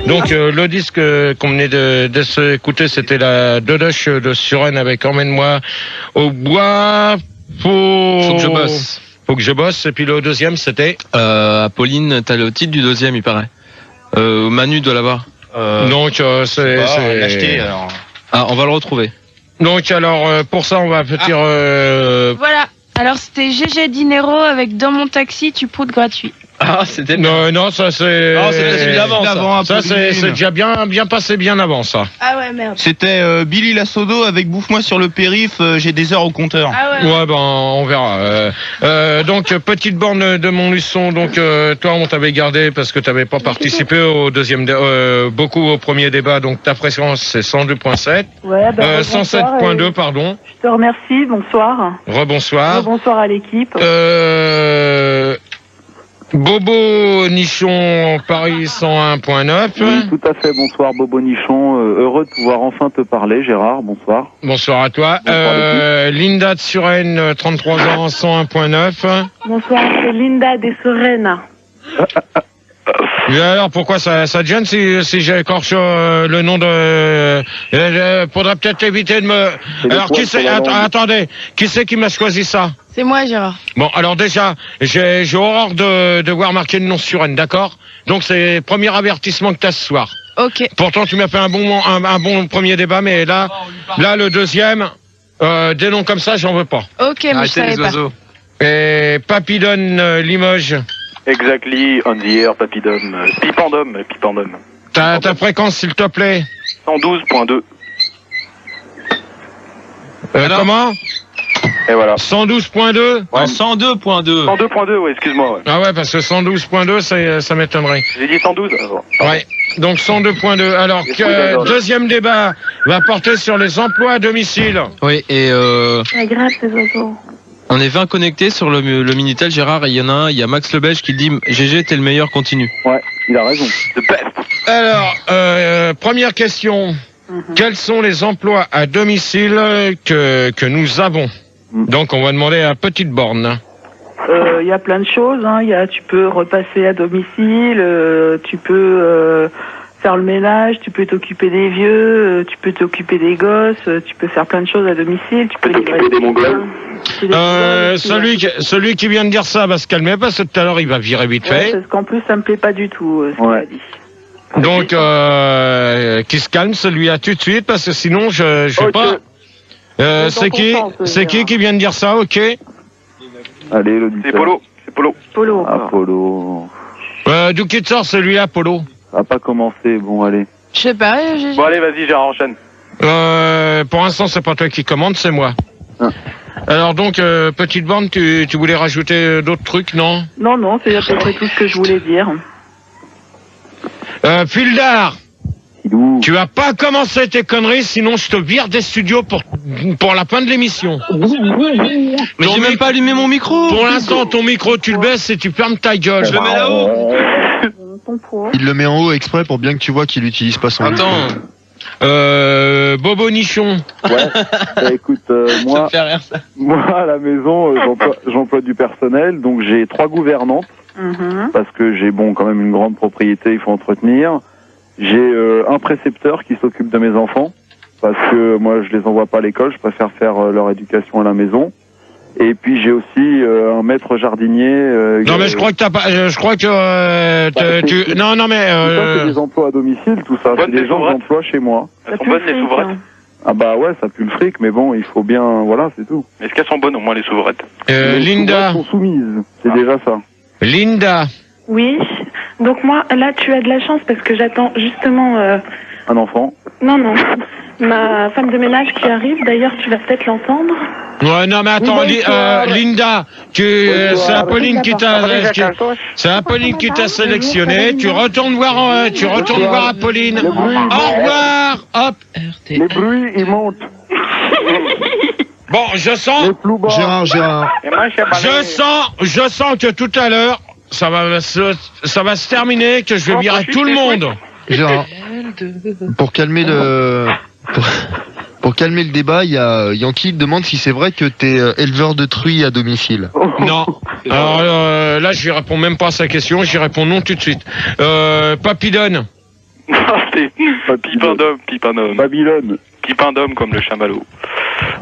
Donc le disque qu'on venait de s'écouter, c'était la Deluxe de Suresnes avec Emmène-moi au bois. Faut que je bosse. Faut que je bosse. Et puis le deuxième, c'était Apolline, t'as le titre du deuxième, il paraît. Manu doit l'avoir. Donc c'est l'acheter alors. Ah, on va le retrouver. Donc alors pour ça, on va dire Voilà. Alors c'était GG Dinero avec Dans mon taxi, tu proutes gratuit. Ah, c'était non, ça c'est. Non, c'était celui d'avant. Ça c'est déjà bien passé bien avant ça. Ah ouais, merde. C'était Billy Lassodo avec Bouffe-moi sur le périph', j'ai des heures au compteur. Ah ouais. Ouais, ben on verra. Donc petite borne de Montluçon. Donc toi, on t'avait gardé parce que t'avais pas participé au deuxième, beaucoup au premier débat. Donc ta fréquence c'est 102.7. Ouais, 107.2 pardon. Je te remercie, bonsoir. Rebonsoir. Bonsoir à l'équipe. Bobo Nichon Paris 101.9. Oui, tout à fait. Bonsoir Bobo Nichon. Heureux de pouvoir enfin te parler, Gérard. Bonsoir. Bonsoir à toi. Linda de Suresnes, 33 ans, 101.9. Bonsoir, c'est Linda des Serenas. Et alors pourquoi ça te gêne si j'écorche le nom de faudrait peut-être éviter de me. Alors qui c'est attendez, qui c'est qui m'a choisi ça? C'est moi, Gérard. Bon, alors déjà, j'ai horreur de voir marquer le nom Suresnes, d'accord? Donc c'est le premier avertissement que t'as ce soir. Ok. Pourtant tu m'as fait un bon premier débat, mais là le deuxième, des noms comme ça, j'en veux pas. Ok, mais je Arrêtez savais les pas. oiseaux. Et Papidone Limoges. Exactly, on the air, Papidom. Pipandom. Ta fréquence, s'il te plaît. 112.2. Comment? Et voilà. 112.2? Ouais, 102.2. 102.2, oui, excuse-moi. Ouais. Ah ouais, parce que 112.2, ça m'étonnerait. J'ai dit 112 Ouais. Donc 102.2. Alors, deuxième débat va porter sur les emplois à domicile. Oui, et Ah, grave, ces oiseaux. on est 20 connectés sur le Minitel, Gérard, et il y en a un, il y a Max Le Belge qui dit GG, t'es le meilleur, continue. Ouais, il a raison. The best. Alors, première question. Quels sont les emplois à domicile que nous avons? Donc, on va demander à petite borne. Il y a plein de choses. Hein. Tu peux repasser à domicile, tu peux faire le ménage, tu peux t'occuper des vieux, tu peux t'occuper des gosses, tu peux faire plein de choses à domicile. Tu peux t'occuper des Mongols. Celui qui vient de dire ça va se calmer parce que tout à l'heure il va virer vite fait. Parce qu'en plus ça me plaît pas du tout ce qu'il a dit. Donc qui se calme celui-là tout de suite parce que sinon je vais pas. C'est qui vient de dire ça? Ok. Allez, l'auditeur. C'est Polo. Ah, Polo. D'où qui te sort celui-là, Polo? Ça va pas commencer, bon allez. Je sais pas, GG. Bon allez, vas-y, Gérard, enchaîne. Pour l'instant c'est pas toi qui commande, c'est moi. Ah. Alors donc petite borne, tu voulais rajouter d'autres trucs, non? Non, c'est à peu près tout ce que je voulais dire. Fildar, tu vas pas commencer tes conneries, sinon je te vire des studios pour la fin de l'émission. Mais j'ai même pas allumé mon micro. Pour l'instant, ton micro, tu le baisses et tu fermes ta gueule. Je le mets là-haut. Il le met en haut exprès pour bien que tu vois qu'il utilise pas son micro. Bobo Nichon. Ouais. Bah, écoute, moi, à la maison, j'emploie du personnel, donc j'ai 3 gouvernantes. Parce que j'ai quand même une grande propriété, il faut entretenir. J'ai un précepteur qui s'occupe de mes enfants parce que moi je les envoie pas à l'école, je préfère faire leur éducation à la maison. Et puis j'ai aussi un maître jardinier. Non mais je crois que t'as pas. Je crois que tu. Non mais. Ça, c'est des emplois à domicile, tout ça. C'est des gens que j'emploie chez moi. Elles sont bonnes les souveraines. Ah bah ouais, ça pue le fric, mais bon, il faut bien, voilà, c'est tout. Est-ce qu'elles sont bonnes au moins les souvrettes? Les Linda. sont soumises, c'est déjà ça. Linda. Oui. Donc moi, là, tu as de la chance parce que j'attends justement... Un enfant? Non. Ma femme de ménage qui arrive. D'ailleurs, tu vas peut-être l'entendre. Ouais, non mais attends, Linda, c'est Apolline qui t'a... C'est Apolline qui t'a sélectionné. Tu retournes voir Apolline. Au revoir. Hop. Les bruits, ils montent. Bon, je sens... Gérard. Je sens que tout à l'heure, ça va se terminer, que je vais virer tout le monde. Gérard, pour calmer le débat, il y a Yankee qui demande si c'est vrai que t'es éleveur de truies à domicile. Non. Alors là, je lui réponds même pas à sa question, j'y réponds non tout de suite. Papidone. C'est Pipin d'homme. Babylone. Pipin d'homme comme le chamallow.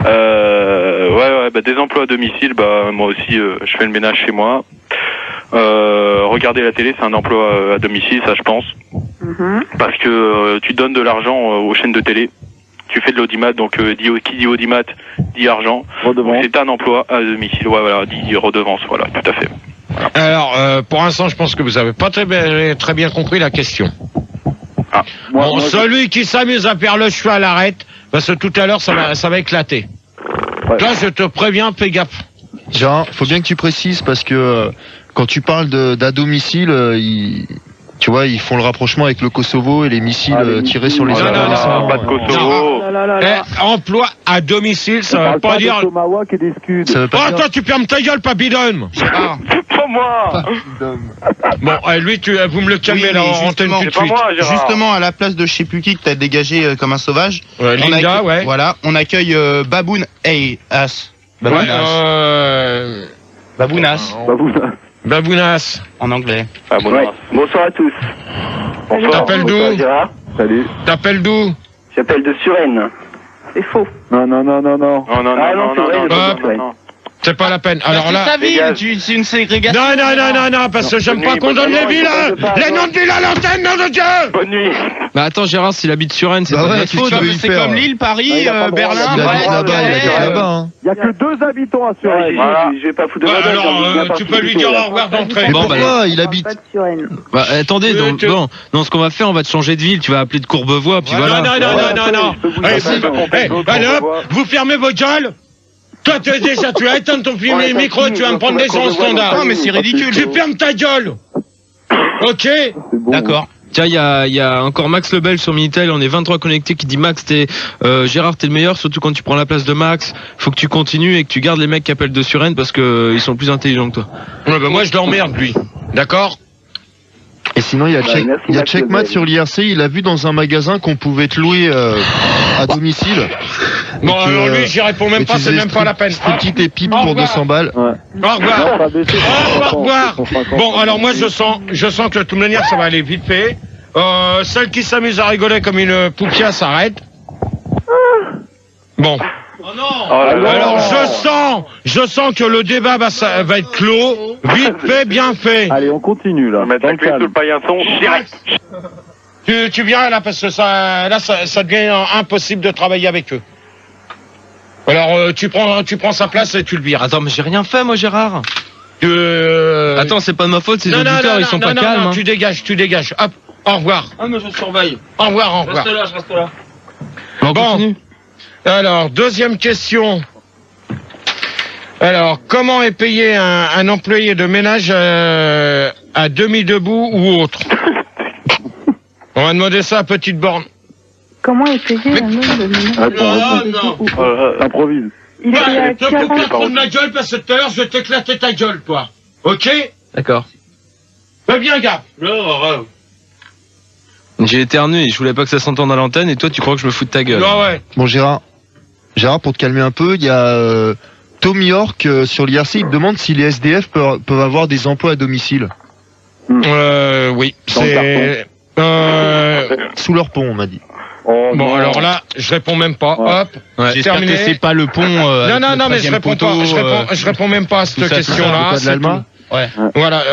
Ouais, bah, des emplois à domicile, bah, moi aussi, je fais le ménage chez moi. Regarder la télé, c'est un emploi à domicile, ça, je pense. Parce que tu donnes de l'argent aux chaînes de télé. Tu fais de l'audimat, donc qui dit audimat dit argent. C'est un emploi à domicile, ouais, voilà, dit redevance, voilà, tout à fait. Voilà. Alors, pour l'instant, je pense que vous n'avez pas très bien compris la question. Ah. Bon, celui qui s'amuse à faire le cheval arrête, parce que tout à l'heure, ça va éclater. Ouais. Là, je te préviens, fais gaffe. Gérard, faut bien que tu précises parce que quand tu parles d'à domicile, tu vois, ils font le rapprochement avec le Kosovo et les missiles tirés sur les adolescents. Pas de Kosovo. Emploi à domicile, ça veut pas dire... Tomahawk et des scuds. Toi, tu fermes ta gueule, Papidone. C'est pas moi. Bon, lui, vous me le calmez là, en antenne tout de suite. Justement, à la place de je sais plus qui que t'as dégagé comme un sauvage. Linda, ouais. Voilà, on accueille Baboun As. Babounas. En anglais. Ouais. Bonsoir à tous. T'appelles d'où? Salut. T'appelles d'où? J'appelle de Suresnes. C'est faux. Non. Non. C'est pas la peine. Alors là. C'est ta ville, c'est une ségrégation. Non, parce que j'aime pas qu'on donne les villes, les noms de villes à l'antenne, nom de Dieu! Bonne nuit. Bah attends, Gérard, s'il habite sur Rennes, c'est Bah pas ouais, notre faute. C'est comme Lille, Paris, Berlin, là-bas. Il y a que 2 habitants à Suresnes. Je vais pas foutre de Ouais, alors, tu peux lui dire au revoir d'entrée. Mais pourquoi il habite? Bah attendez, non, ce qu'on va faire, on va te changer de ville, tu vas appeler de Courbevoie, puis voilà. Non. Allez hop, vous fermez vos gueules. Toi, déjà, tu vas éteindre ton micro, tu vas me prendre des gens au standard. Non, mais c'est ridicule. Tu fermes ta gueule. Ok? D'accord. Tiens, il y a encore Max Lebel sur Minitel, on est 23 connectés, qui dit Max, Gérard, t'es le meilleur, surtout quand tu prends la place de Max. Faut que tu continues et que tu gardes les mecs qui appellent de Suresnes parce que ils sont plus intelligents que toi. Ouais, bah moi, je l'emmerde, lui. D'accord? Et sinon, il y a Checkmat sur l'IRC, il a vu dans un magasin qu'on pouvait te louer à domicile. Bon, alors lui, j'y réponds même pas, c'est même pas la peine. Petite et pipe pour 200 balles. Ouais. Au revoir. Au revoir. Bon, alors moi, je sens que de toute manière, ça va aller vite fait. Celle qui s'amuse à rigoler comme une poupia s'arrête. Bon. Oh non. Alors, je sens que le débat va être clos. Vite fait, bien fait. Allez, on continue, là. On va mettre la clé sous le paillasson direct. Tu viens là parce que ça devient impossible de travailler avec eux. Alors tu prends sa place et tu le vires. Attends, mais j'ai rien fait, moi, Gérard. Attends, c'est pas de ma faute, ces auditeurs, ils sont pas calmes. Non, tu dégages. Hop, au revoir. Ah, mais je surveille. Au revoir. Je reste là. Bon. Alors, deuxième question. Alors, comment est payé un employé de ménage à demi-debout ou autre? On va demander ça à Petite Borne. Comment est payé un homme de ménage? Improvise. Il est à Tu peux pas prendre ma gueule parce que tout à l'heure, je vais t'éclater ta gueule, toi. Ok? D'accord. Fais bien gaffe. J'ai éternué, je voulais pas que ça s'entende à l'antenne, et toi, tu crois que je me fous de ta gueule. Ouais. Bon, Gérard, pour te calmer un peu, il y a Tom York sur l'IRC, il te demande si les SDF peuvent avoir des emplois à domicile. Oui. C'est... Sous leur pont, on m'a dit. Oh, bon, alors là, je réponds même pas. Ouais. Hop, Ouais. j'ai J'espère terminé. que c'est pas le pont. Non, mais je réponds pas. Je réponds même pas à cette question-là. Pas de l'Allemagne. Ouais. Voilà.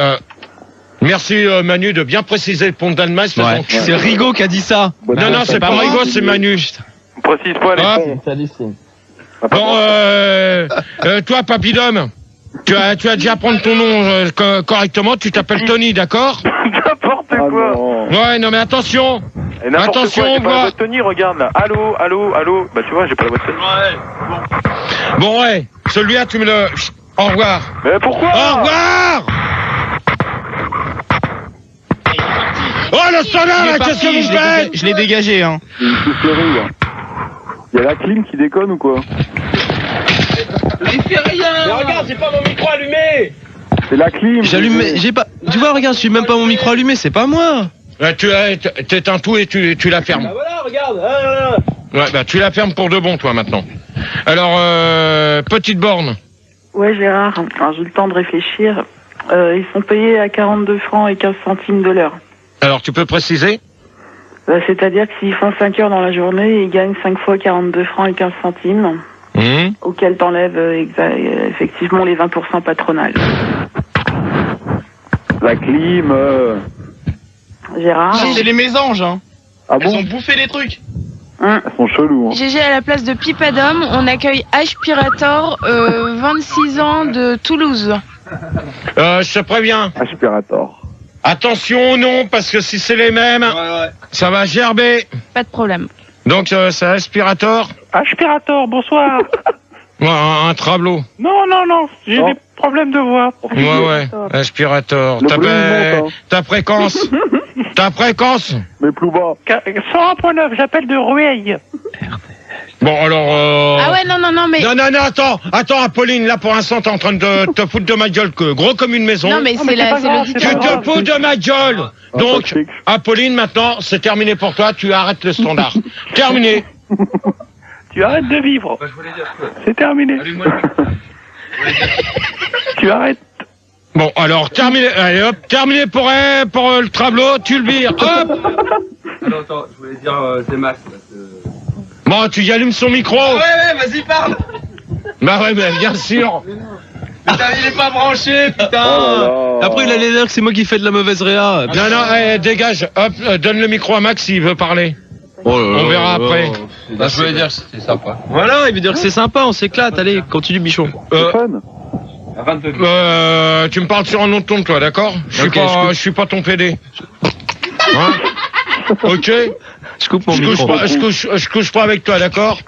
Merci Manu de bien préciser le pont d'Allemagne. C'est Rigaud qui a dit ça. Non, c'est pas Rigaud, c'est Manu. Précise pas les ponts. Bon, toi, Papidome, tu as déjà à prendre ton nom correctement. Tu t'appelles Tony, d'accord? N'importe quoi. Ouais, non mais attention. Et n'importe Attention, quoi, j'ai on pas la voit. voix de Tony, regarde là. Allô. Bah tu vois, j'ai pas la voix de Tony. Bon, ouais. Celui-là, tu me le. Au revoir. Mais pourquoi? Au revoir. Oh le standard, là, qu'est-ce que vous faites? Je l'ai dégagé, hein. C'est une soufflerie, là. Il y a la clim qui déconne ou quoi? Il fait rien. Mais regarde, j'ai pas mon micro allumé. C'est la clim. J'allume, j'ai pas. Tu vois, regarde, je suis même pas mon micro allumé, c'est pas moi. Tu t'éteins tout et tu la fermes. Bah voilà, regarde. Ouais, bah tu la fermes pour de bon, toi, maintenant. Alors, Petite Borne. Ouais, Gérard, enfin, j'ai eu le temps de réfléchir. Ils sont payés à 42 francs et 15 centimes de l'heure. Alors, tu peux préciser? C'est-à-dire que s'ils font 5 heures dans la journée, ils gagnent 5 fois 42 francs et 15 centimes, auquel t'enlèves effectivement les 20% patronales. La clim... Gérard. C'est les mésanges, hein. Ah Elles bon ont bouffé les trucs. Elles sont chelous. Hein. GG, à la place de Pipadom, on accueille Aspirator, 26 ans de Toulouse. Je te préviens. Aspirator. Attention, non, parce que si c'est les mêmes, ça va gerber. Pas de problème. Donc, c'est Aspirator. Aspirator, bonsoir. Ouais, un tableau. Non, j'ai des problèmes de voix. Ouais, Aspirator. Ta fréquence. Ta fréquence. Mais plus bas. 101.9, j'appelle de Rueil. Bon, alors... Ah ouais, non, mais... Non, attends, Apolline, là, pour l'instant, t'es en train de te foutre de ma gueule, gros comme une maison. Non, mais c'est l'auditeur. Tu te fous de ma gueule. Donc, Apolline, maintenant, c'est terminé pour toi, tu arrêtes le standard. Terminé. Tu arrêtes de vivre. C'est terminé. Tu arrêtes. Bon, alors, terminé. Allez, hop, terminé pour le tableau, tu le vires. Hop. Alors, attends, je voulais dire, c'est Max. Bon, tu y allumes son micro. Ouais, vas-y, parle. Bah ouais, mais bien sûr. Mais il est pas branché, putain. Après, il allait dire que c'est moi qui fais de la mauvaise réa. Non, dégage. Hop, donne le micro à Max s'il veut parler. On verra après. Je voulais dire que c'était sympa. Voilà, il veut dire que c'est sympa, on s'éclate. Allez, continue, bichon. Tu me parles sur un autre ton, toi, d'accord? Je suis pas ton PD. Hein? Ok? Je coupe mon micro. Je couche pas avec toi, d'accord?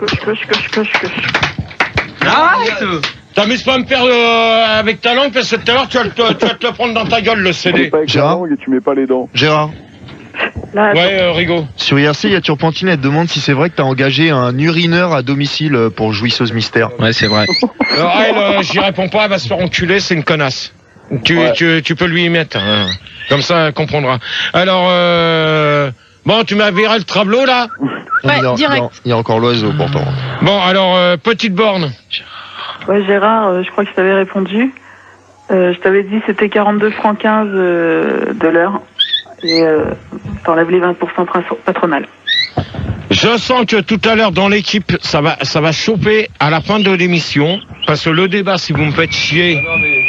Arrête. T'amuses pas à me faire avec ta langue, parce que tout à l'heure, tu vas te le prendre dans ta gueule, le CD. Gérard et tu mets pas les dents. Gérard. Ouais, Rigaud. Sur IRC, il y a Turpentine, elle te demande si c'est vrai que t'as engagé un urineur à domicile pour Jouisseuse Mystère. Ouais, c'est vrai. J'y réponds pas, elle va se faire enculer, c'est une connasse. Tu peux lui y mettre. Hein. Comme ça, elle comprendra. Alors, bon, tu m'as viré le tableau, là? Ouais, direct. Il y a encore l'oiseau, pourtant. Bon, alors, petite borne. Ouais, Gérard, je crois que je t'avais répondu. Je t'avais dit c'était 42 francs 15 de l'heure. Et t'enlèves les 20% patronales. Je sens que tout à l'heure dans l'équipe, ça va choper à la fin de l'émission. Parce que le débat, si vous me faites chier... Non, mais...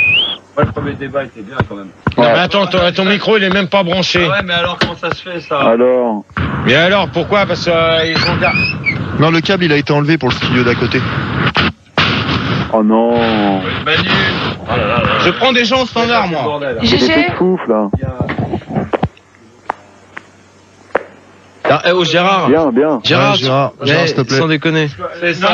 Moi, le premier débat était bien, quand même. Ouais. Mais attends, ton micro, il est même pas branché. Ah ouais, mais alors, comment ça se fait, ça? Alors? Mais alors, pourquoi? Parce que ils ont... Non, le câble, il a été enlevé pour le studio d'à côté. Oh non. Manu. Oh là là là. Je prends des gens au standard, moi. GG. Là. Oh, Gérard. Bien. Gérard, s'il te plaît. sans déconner.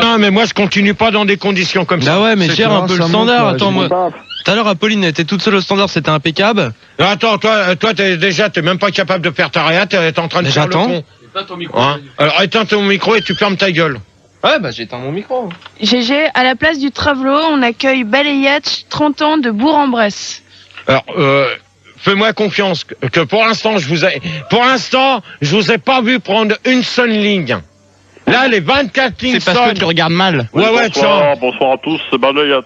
Non, mais moi, je continue pas dans des conditions comme ça. Ah ouais, mais gère un peu le standard. Attends, moi. Pas. Tout à l'heure, Apolline était toute seule au standard, c'était impeccable. Non, attends, toi, t'es même pas capable de faire ta réa, t'es en train de faire le con. Éteins ton micro. Hein? Alors, éteins ton micro et tu fermes ta gueule. Ouais, bah j'éteins mon micro. GG, à la place du Travelo, on accueille Balayage, 30 ans de Bourg-en-Bresse. Alors, fais-moi confiance que pour l'instant, je vous ai pas vu prendre une seule ligne. Là, les 24 lignes C'est parce que tu regardes mal. Ouais, tiens. Bonsoir à tous, c'est Balayat.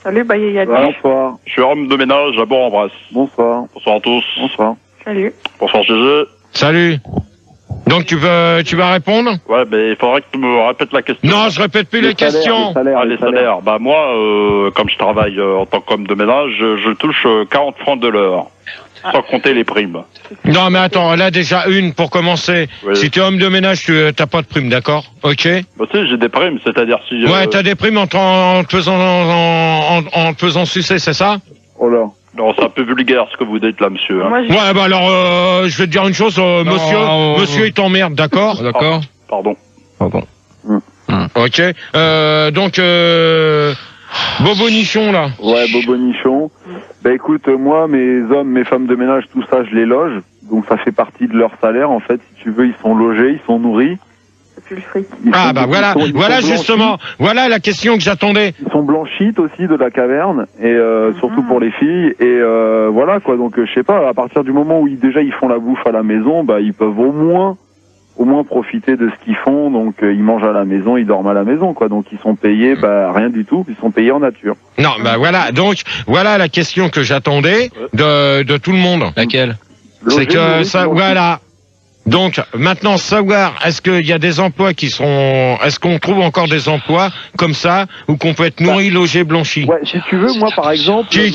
Salut, Bayayadi. Bonsoir. Je suis homme de ménage à Bourg-en-Bresse. Bonsoir. Bonsoir à tous. Bonsoir. Salut. Bonsoir GG. Salut. Donc, tu vas répondre? Ouais, mais il faudrait que tu me répètes la question. Non, je répète plus les questions. Les salaires. Bah moi, comme je travaille en tant qu'homme de ménage, je touche 40 francs de l'heure. Sans compter les primes. Non, mais attends, là déjà une pour commencer. Oui. Si t'es homme de ménage, t'as pas de prime, d'accord? Ok? Bah tu sais, j'ai des primes, c'est-à-dire si... Ouais, t'as des primes en te faisant sucer, c'est ça? Oh là. Non, c'est un peu vulgaire ce que vous dites là, monsieur. Hein. Ouais, bah alors, je vais te dire une chose, monsieur, il t'emmerde, d'accord? D'accord. Pardon. Ok. Donc, Bobonichon, là. Ouais, Bobonichon. Bah écoute, moi, mes hommes, mes femmes de ménage, tout ça, je les loge. Donc ça fait partie de leur salaire, en fait. Si tu veux, ils sont logés, ils sont nourris. C'est plus le fric. Voilà justement, voilà la question que j'attendais. Ils sont blanchites aussi de la caverne, et surtout pour les filles. Et voilà, quoi. Donc je sais pas, à partir du moment où déjà ils font la bouffe à la maison, bah ils peuvent au moins profiter de ce qu'ils font. Donc ils mangent à la maison, ils dorment à la maison, quoi. Donc ils sont payés, bah rien du tout, ils sont payés en nature. Non, bah voilà, donc voilà la question que j'attendais de tout le monde. Laquelle? C'est que ça, voilà. Donc, maintenant, savoir, est-ce qu'il y a des emplois est-ce qu'on trouve encore des emplois comme ça, où qu'on peut être nourri, logé, blanchi? Ouais, si tu veux, moi, par exemple. Qui?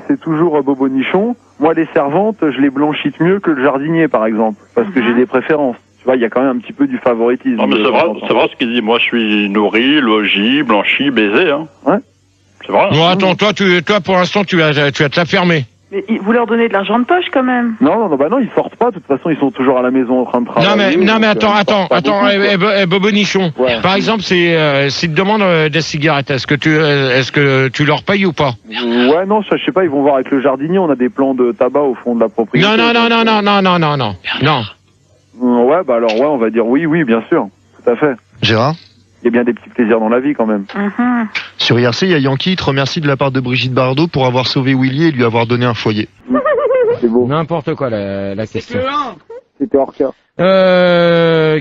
C'est toujours Bobo Nichon. Moi, les servantes, je les blanchis mieux que le jardinier, par exemple. Parce que j'ai des préférences. Tu vois, il y a quand même un petit peu du favoritisme. Non, mais c'est vrai ce qu'il dit. Moi, je suis nourri, logis, blanchi, baisé, hein. Ouais. C'est vrai. Non, attends, toi, pour l'instant, tu vas te la fermer. Mais vous leur donnez de l'argent de poche quand même. Non, ils sortent pas. De toute façon, ils sont toujours à la maison en train de travailler. Non, mais attends, Bobo Nichon. Ouais. Par exemple, s'ils te demandent des cigarettes, est-ce que tu leur payes ou pas? Ouais, non, je sais pas. Ils vont voir avec le jardinier. On a des plants de tabac au fond de la propriété. Non. Ouais, bah alors on va dire oui, bien sûr, tout à fait. Gérard? Il y a bien des petits plaisirs dans la vie quand même. Sur IRC, il y a Yankee qui te remercie de la part de Brigitte Bardot pour avoir sauvé Willy et lui avoir donné un foyer. C'est beau. N'importe quoi la question. C'était Orca.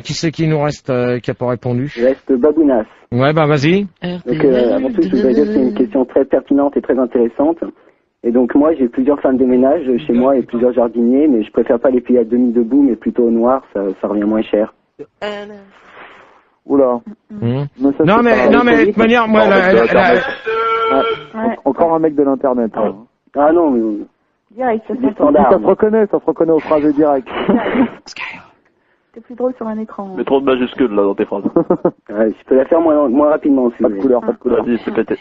Qui c'est qui nous reste qui a pas répondu? Il reste Babounas. Ouais, bah vas-y. Donc avant tout, je voudrais dire que c'est une question très pertinente et très intéressante. Et donc moi, j'ai plusieurs femmes de ménage chez moi et plusieurs jardiniers, mais je préfère pas les payer à demi debout, mais plutôt au noir, ça revient moins cher. Oula. Non mais de toute manière, moi, encore un mec de l'internet. Hein. Ah non, mais Direct, c'est du standard. Ça se reconnaît aux phrases directes. C'est plus drôle sur un écran. Mais trop de majuscules là dans tes phrases. Ouais, je peux la faire moins rapidement. Si pas de couleur. Vas-y, c'est pété.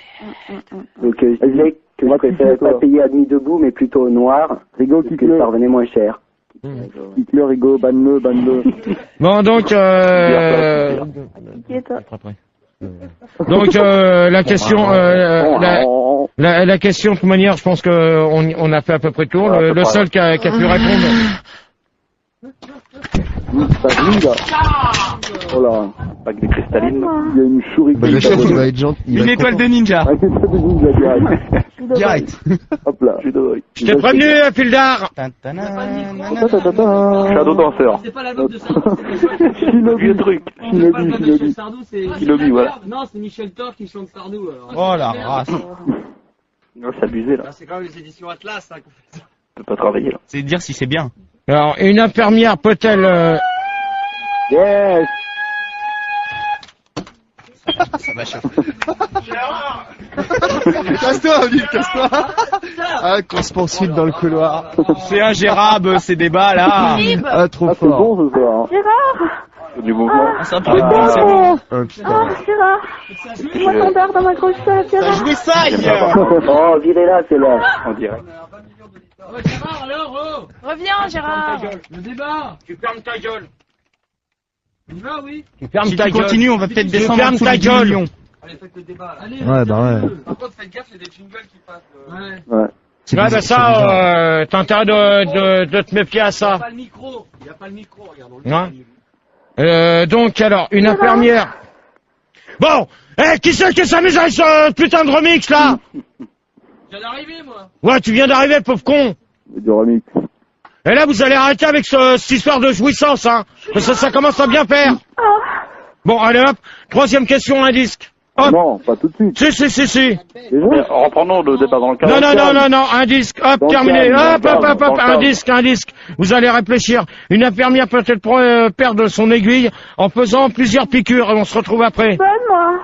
Donc je disais que je préférais pas payer à demi debout, mais plutôt au noir, Rigo, que ça revenait moins cher. Kick-le, Rigo, banne-le. Bon, donc, la question, la question, de toute manière, je pense qu'on a fait à peu près le tour. Le seul qui a pu répondre. Oh là, avec des cristallines. Il y a une souris. Le chef, il va être gentil. Une étoile de ninja. Une étoile de ninja Direct. Hop là. Je t'ai prévenu, Fildar. Shadow danseur. C'est pas la note de Sardou, c'est Shinobi, truc. Shinobi. Sardou, c'est Shinobi, voilà. Non, c'est Michel Thor qui chante Sardou. Oh la race. Non, c'est abusé là. C'est quand même les éditions Atlas, hein, qu'on fait ça. On peut pas travailler là. C'est dire si c'est bien. Alors, une infirmière peut-elle... Yes. Ça m'a chauffé. Casse-toi, Olive, casse-toi. Ah, qu'on se poursuive dans le couloir. C'est un Gérard, ces débats là. Ah, trop fort. C'est bon ce soir. Gérard. Du mouvement. Ça peut être bon, c'est bon. Gérard. Moi t'endors dans ma grosse tête, T'as Gérard. joué ça hier. Oh, virez-là, c'est là. En direct. Gérard, alors, Reviens, Gérard. le débat. Tu fermes ta gueule. Tu vas, oui. Tu fermes Si ta tu gueule. continues, on va peut-être Tu descendre en fermes dessous ta des 10 gueule. millions. Allez, faites le débat. Allez, Ouais, bah ouais. Par contre, faites gaffe, il y a des jingles qui passent. Ouais. Ouais, bah ça, t'as intérêt de te méfier à ça. Il n'y a pas le micro. Il n'y a pas le micro, regarde. On le Ouais. Donc, alors, une infirmière. Bon, qui c'est qui s'amuse avec ce putain de remix, là? Je viens d'arriver, moi. Ouais, tu viens d'arriver, pauvre con. Du remix. Et là, vous allez arrêter avec cette histoire de jouissance, hein. Parce que ça commence à bien faire. Bon, allez hop. Troisième question, un disque. Hop. Non, pas tout de suite. Si. Reprenons le débat dans le cadre. Non, un disque, hop, Dans terminé. le calme, Hop, un disque. Vous allez réfléchir. Une infirmière peut-elle perdre son aiguille en faisant plusieurs piqûres, et on se retrouve après. Donne-moi.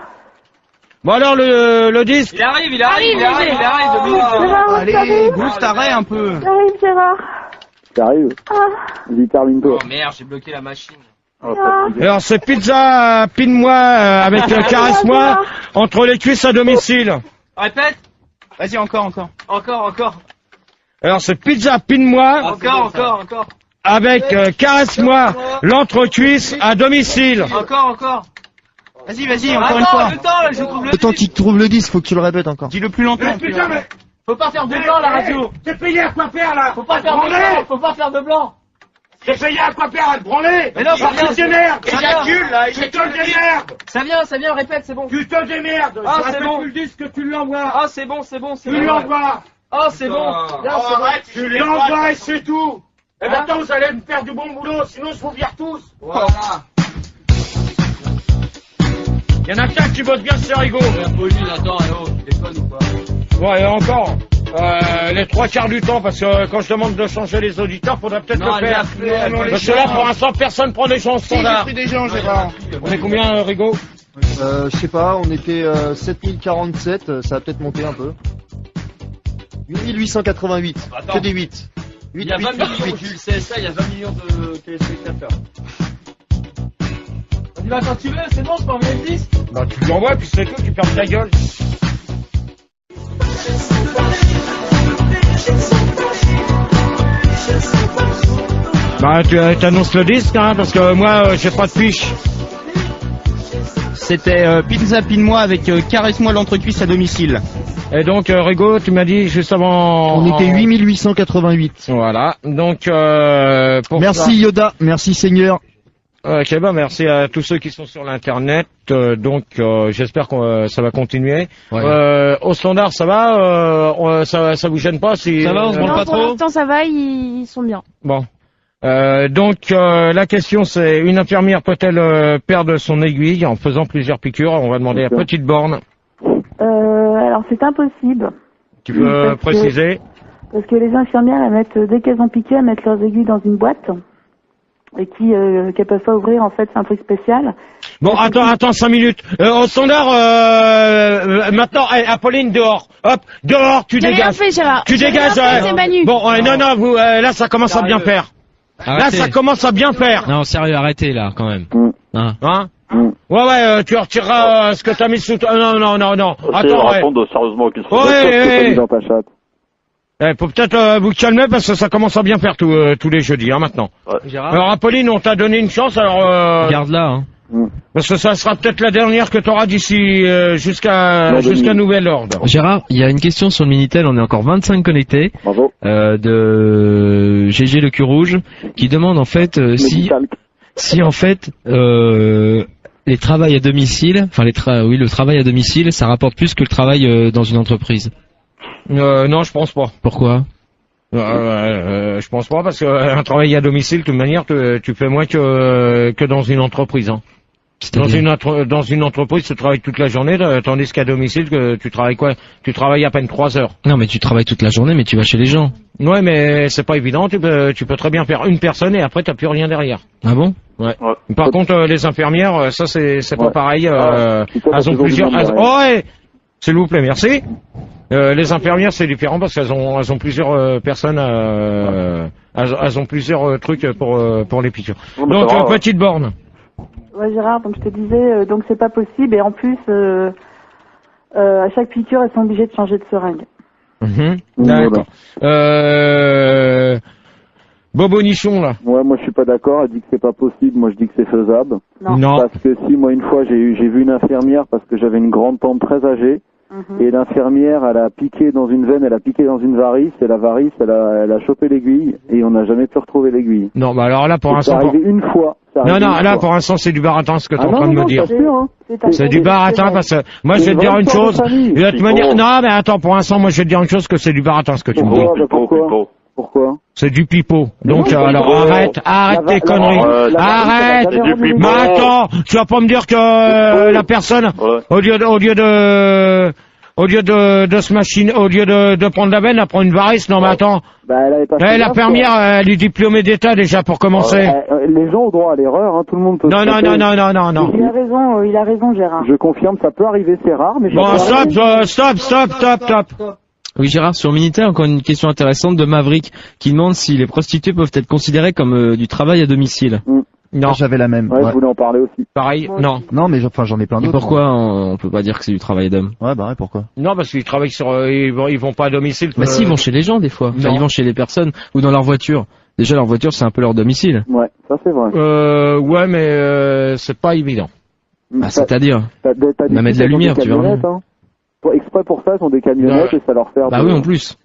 Bon alors, le disque. Il arrive, 2 minutes. Allez, boost, arrête un peu. J'arrive, Gérard. T'arrives. Vas-y, termine-toi. Oh merde, j'ai bloqué la machine. Alors, c'est pizza, pine-moi, avec caresse-moi, entre les cuisses à domicile. Répète. Vas-y, encore. Alors, c'est pizza, pine-moi. Encore. Avec caresse-moi, l'entrecuisse à domicile. Encore. Vas-y, encore une fois. Le temps qu'il trouve le disque, faut que tu le répètes encore. Dis-le plus longtemps. Putain, mais... Faut pas faire de blanc, la radio. T'es payé à quoi faire, là? Faut pas faire de blanc. Faut pas faire de blanc. T'es payé à quoi faire, à te branler? Mais non, ça vient. Tu te démerdes. Ça vient. Tu te démerdes. Ça vient, répète, c'est bon. Tu te démerdes. Ah, Je c'est répète bon. plus le disque, tu l'envoies. Ah, c'est bon. Tu l'envoies. Ah, c'est bon. Là, c'est bon. Tu l'envoies et c'est tout. Et maintenant, vous allez me faire du bon boulot, sinon je vous vire tous. Voilà. Il y en a qu'un qui bosse bien, c'est Rigaud. Pauline, attends, tu déconnes ou pas? Ouais, encore. Les 3/4 du temps, parce que quand je demande de changer les auditeurs, faudrait peut-être le faire. Parce que là, pour l'instant, personne prend des gens standards. J'ai pris des gens, Gérard. On est combien, Rigaud? Je sais pas, on était 7047, ça va peut-être monter un peu. 8888, que des 8. Il y a 20 millions, Jules, CSA, il y a 20 millions de téléspectateurs. On y va quand tu veux, c'est bon, je peux envoyer le disque? Bah, tu lui envoies, puis c'est tout, tu perds ta gueule. Bah, tu annonces le disque, hein, parce que moi, j'ai pas de fiche. C'était Pizza Pine-moi avec Caresse-moi l'entrecuisse à domicile. Et donc, Rigaud, tu m'as dit juste avant... On était 8888. Voilà, donc... pour merci ça... Yoda, merci Seigneur. Ok, bah merci à tous ceux qui sont sur l'internet. Donc, j'espère que ça va continuer. Ouais. Au standard, ça va ça vous gêne pas si... Ça va, on se branle pas Pour trop? l'instant, ça va, ils sont bien. Bon. Donc la question c'est, une infirmière peut-elle perdre son aiguille en faisant plusieurs piqûres? On va demander à Petite Borne. Alors c'est impossible. Tu peux préciser? Parce que les infirmières, elles mettent, dès qu'elles ont piqué, elles mettent leurs aiguilles dans une boîte. Et qu'elles peuvent pas ouvrir, en fait, c'est un truc spécial. Bon, attends 5 minutes. Au standard, maintenant, Apolline, dehors. Hop, dehors, tu dégages. J'ai rien fait, Gérard. Tu dégages. C'est Manu. Bon, non, vous, là, ça commence à bien faire. Arrêtez. Là, ça commence à bien faire. Non, sérieux, arrêtez là, quand même. Hein? Ouais, tu retireras ce que t'as mis sous... Non. Attends, répondre sérieusement aux questions. Ouais. Faut peut-être vous calmer parce que ça commence à bien faire tous les jeudis, hein, maintenant. Ouais. Alors, Apolline, on t'a donné une chance, alors... Garde-la, hein. Parce que ça sera peut-être la dernière que t'auras d'ici jusqu'à nouvel ordre. Gérard, il y a une question sur le Minitel, on est encore 25 connectés. Bravo. De GG le cul rouge, qui demande en fait si en fait les travails à domicile, enfin le travail à domicile, ça rapporte plus que le travail dans une entreprise. Non, je pense pas. Pourquoi? Je pense pas parce que un travail à domicile, de toute manière, tu fais moins que dans une entreprise. Hein. Dans une entreprise, tu travailles toute la journée, tandis qu'à domicile, tu travailles quoi? Tu travailles à peine 3 heures. Non, mais tu travailles toute la journée, mais tu vas chez les gens. Ouais, mais c'est pas évident. Tu peux très bien faire une personne et après t'as plus rien derrière. Ah bon? Ouais. Par contre, les infirmières, ça c'est pas pareil. Elles ont plusieurs. Ouais, s'il vous plaît, merci. Les infirmières, c'est différent parce qu'elles ont plusieurs personnes. Elles ont plusieurs trucs pour les piqûres. Donc, Petite Borne. Ouais, Gérard, donc je te disais, donc c'est pas possible, et en plus, à chaque piqûre, elles sont obligées de changer de seringue. D'accord. Bobo Nichon, là. Ouais, moi je suis pas d'accord, elle dit que c'est pas possible, moi je dis que c'est faisable. Non. Parce que si, moi une fois, j'ai vu une infirmière parce que j'avais une grande tante très âgée, et l'infirmière, elle a piqué dans une veine, elle a piqué dans une varice, et la varice, elle a chopé l'aiguille, et on n'a jamais pu retrouver l'aiguille. Non, bah alors là, pour l'instant... C'est arrivé une fois. Non, là, pour l'instant, c'est du baratin, ce que tu es en train de me dire. C'est du baratin, parce que, moi, je vais te dire une chose, de toute manière, non, mais attends, pour l'instant, moi, je vais te dire une chose, que c'est du baratin, ce que tu me dis. Pourquoi? C'est du pipeau. Donc, alors, arrête tes conneries. Arrête! Mais attends, tu vas pas me dire que la personne, au lieu de se machiner, au lieu de prendre la veine, elle prend une varice. Non, mais attends. L'infirmière, elle est diplômée d'État déjà pour commencer. Les gens ont droit à l'erreur, hein, tout le monde peut. Non. Il a raison, Gérard. Je confirme, ça peut arriver, c'est rare, mais. Bon, stop. Oui, Gérard, sur Minitel, encore une question intéressante de Maverick qui demande si les prostituées peuvent être considérées comme du travail à domicile. Non, j'avais la même. Ouais, je voulais en parler aussi. Pareil, non. Non, mais j'en ai plein d'autres. Et pourquoi on peut pas dire que c'est du travail d'homme? Ouais, bah ouais, pourquoi? Non, parce qu'ils travaillent ils vont pas à domicile. Bah si, ils vont chez les gens des fois. Enfin, ils vont chez les personnes ou dans leur voiture. Déjà, leur voiture, c'est un peu leur domicile. Ouais, ça c'est vrai. Ouais, mais c'est pas évident. Bah, c'est-à-dire, on met de la lumière, tu vois. Exprès pour ça, ils ont des camionnettes et ça leur sert. Bah oui, en plus.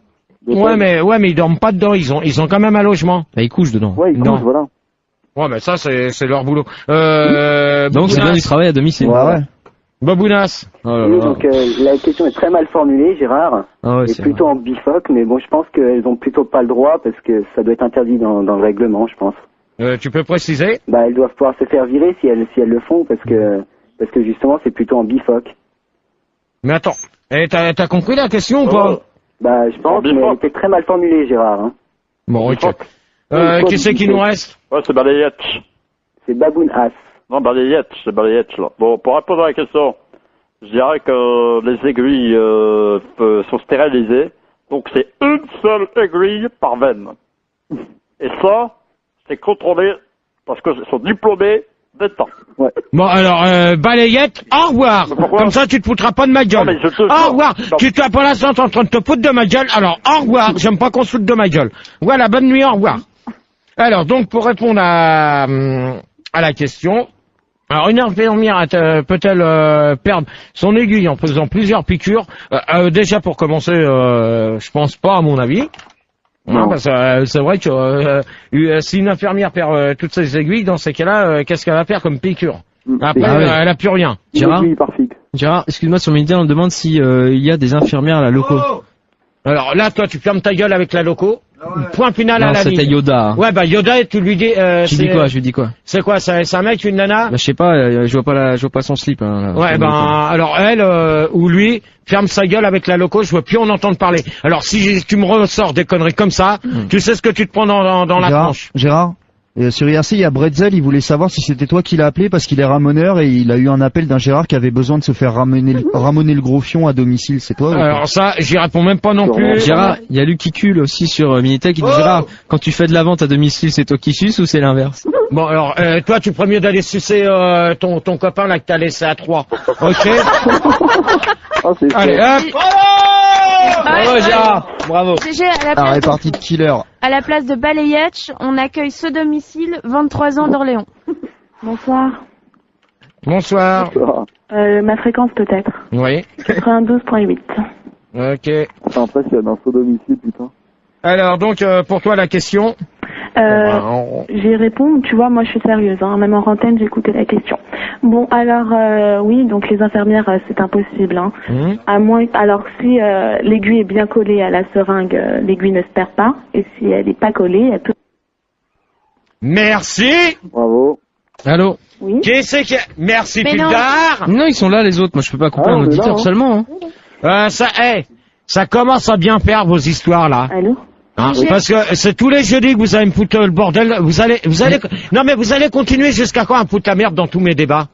Ouais, mais ils dorment pas dedans. Ils ont quand même un logement. Bah ils couchent dedans. Ouais, ils couchent, voilà. Ouais, mais ça c'est leur boulot. Donc c'est bien du travail à domicile. Ouais. Babounas. Oui, donc la question est très mal formulée, Gérard. Ah ouais, c'est plutôt en bifoc, mais bon, je pense qu'elles ont plutôt pas le droit parce que ça doit être interdit dans le règlement, je pense. Tu peux préciser? Bah, elles doivent pouvoir se faire virer si elles le font parce que justement c'est plutôt en bifoc. Mais attends, t'as compris la question ou pas? Bah, je pense, mais elle était très mal formulée, Gérard. Hein. Bon, ok. Qui c'est qui nous reste? Ouais, c'est Balayette. C'est Baboun As. Non, Balayette, c'est Balayette, là. Bon, pour répondre à la question, je dirais que les aiguilles sont stérilisées, donc c'est une seule aiguille par veine. Et ça, c'est contrôlé parce que sont diplômés d'État. Ouais. Bon, alors, Balayette, au revoir. Comme ça, tu te foutras pas de ma gueule. Au revoir. Tu te pour l'instant, t'es en train de te foutre de ma gueule. Alors, au revoir. J'aime pas qu'on se foute de ma gueule. Voilà, bonne nuit, au revoir. Alors, donc, pour répondre à la question, alors, une infirmière peut-elle perdre son aiguille en faisant plusieurs piqûres? Déjà, pour commencer, je pense pas, à mon avis. Non, parce que c'est vrai que si une infirmière perd toutes ses aiguilles, dans ces cas-là, qu'est-ce qu'elle va faire comme piqûre? Après, elle a plus rien. Gérard, excuse-moi, sur Minitel, on demande si il y a des infirmières à la loco. Alors là, toi, tu fermes ta gueule avec la loco. Point final à la ligne. C'était Yoda. Ouais, bah Yoda, tu lui dis. Je lui dis quoi? C'est quoi? C'est un mec, une nana? Bah, je sais pas. Je vois pas son slip. Hein, ouais, alors elle ou lui ferme sa gueule avec la loco. Je veux plus en entendre parler. Alors si tu me ressors des conneries comme ça, tu sais ce que tu te prends dans la tronche. Gérard. Et sur IRC, il y a Bretzel, il voulait savoir si c'était toi qui l'as appelé parce qu'il est ramoneur et il a eu un appel d'un Gérard qui avait besoin de se faire ramoner le gros fion à domicile. C'est toi? Alors ça, j'y réponds même pas non plus. Gérard, il y a Luc qui cule aussi sur Minitel qui dit Gérard, quand tu fais de la vente à domicile, c'est toi qui suces ou c'est l'inverse? Bon, alors, toi, tu ferais mieux d'aller sucer ton copain là que t'as laissé à 3. Ok? Allez, hop! Bravo Gérard, bravo. La répartie de killer. À la place de Balayette, on accueille ce domicile, 23 ans d'Orléans. Bonsoir. Bonsoir. Ma fréquence peut-être. Oui. 92.8. Ok. C'est impressionnant, ce domicile, putain. Alors, donc, pour toi, la question? J'y réponds, tu vois, moi je suis sérieuse, hein, même en antenne, j'ai écouté la question. Bon, alors, oui, donc les infirmières, c'est impossible. Hein. À moins, alors, si l'aiguille est bien collée à la seringue, l'aiguille ne se perd pas, et si elle n'est pas collée, elle peut... Merci. Bravo. Allô? Oui. Qui c'est qui... Merci, Pildar. Non, ils sont là, les autres. Moi, je peux pas couper un auditeur seulement. Hein. Ça commence à bien faire vos histoires, là. Allô? Hein, parce que c'est tous les jeudis que vous allez me foutre le bordel. Vous allez, non mais vous allez continuer jusqu'à quand à me foutre la merde dans tous mes débats?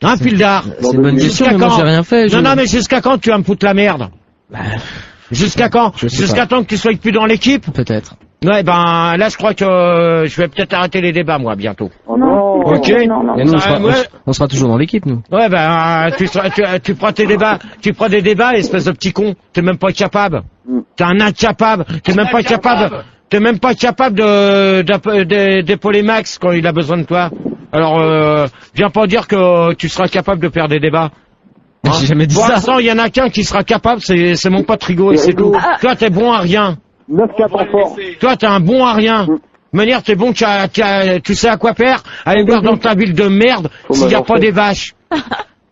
Hein, Pildar? C'est une bonne question, mais moi j'ai rien fait. Non, mais jusqu'à quand tu vas me foutre la merde? Jusqu'à quand? Jusqu'à temps que tu sois plus dans l'équipe? Peut-être. Ouais, là, je crois que je vais peut-être arrêter les débats, moi, bientôt. Oh non. Ok. Non. Et nous, on sera toujours dans l'équipe, nous. Ouais, tu prends tes débats, tu prends des débats, espèce de petit con. T'es même pas capable. T'es un incapable. T'es même pas capable d'épauler Max quand il a besoin de toi. Alors, viens pas dire que tu seras capable de faire des débats. Hein? J'ai jamais dit ça. Pour l'instant, il y en a qu'un qui sera capable, c'est mon pote Rigaud et c'est tout. Toi, t'es bon à rien. 9-4 en fort. Toi, t'es un bon à rien. De manière, t'es bon, tu sais à quoi faire. Allez voir dans ta ville de merde s'il n'y a pas des vaches.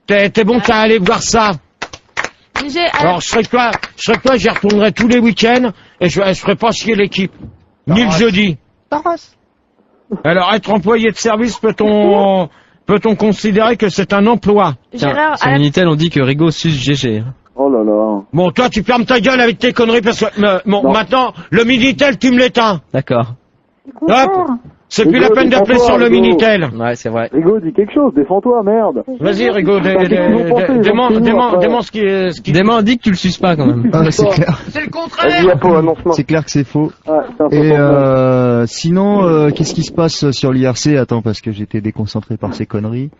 T'es bon qu'à aller voir ça. Alors, je serais que toi, j'y retournerai tous les week-ends et je ferai pas chier l'équipe. Ni le jeudi. Alors, être employé de service, peut-on considérer que c'est un emploi? Gérard, sur Minitel, on dit que Rigaud suce GG. Oh là là. Bon, toi, tu fermes ta gueule avec tes conneries parce que, maintenant, le Minitel, tu me l'éteins. D'accord. Hop. C'est plus la peine d'appeler sur le Minitel. Ouais, c'est vrai. Rigaud, dis quelque chose, défends-toi, merde. Vas-y, Rigaud, demande ce qui... Dément, dit que tu le suces pas, quand même. Ah, c'est clair. C'est le contraire. C'est clair que c'est faux. Et sinon, qu'est-ce qui se passe sur l'IRC? Attends, parce que j'étais déconcentré par ces conneries.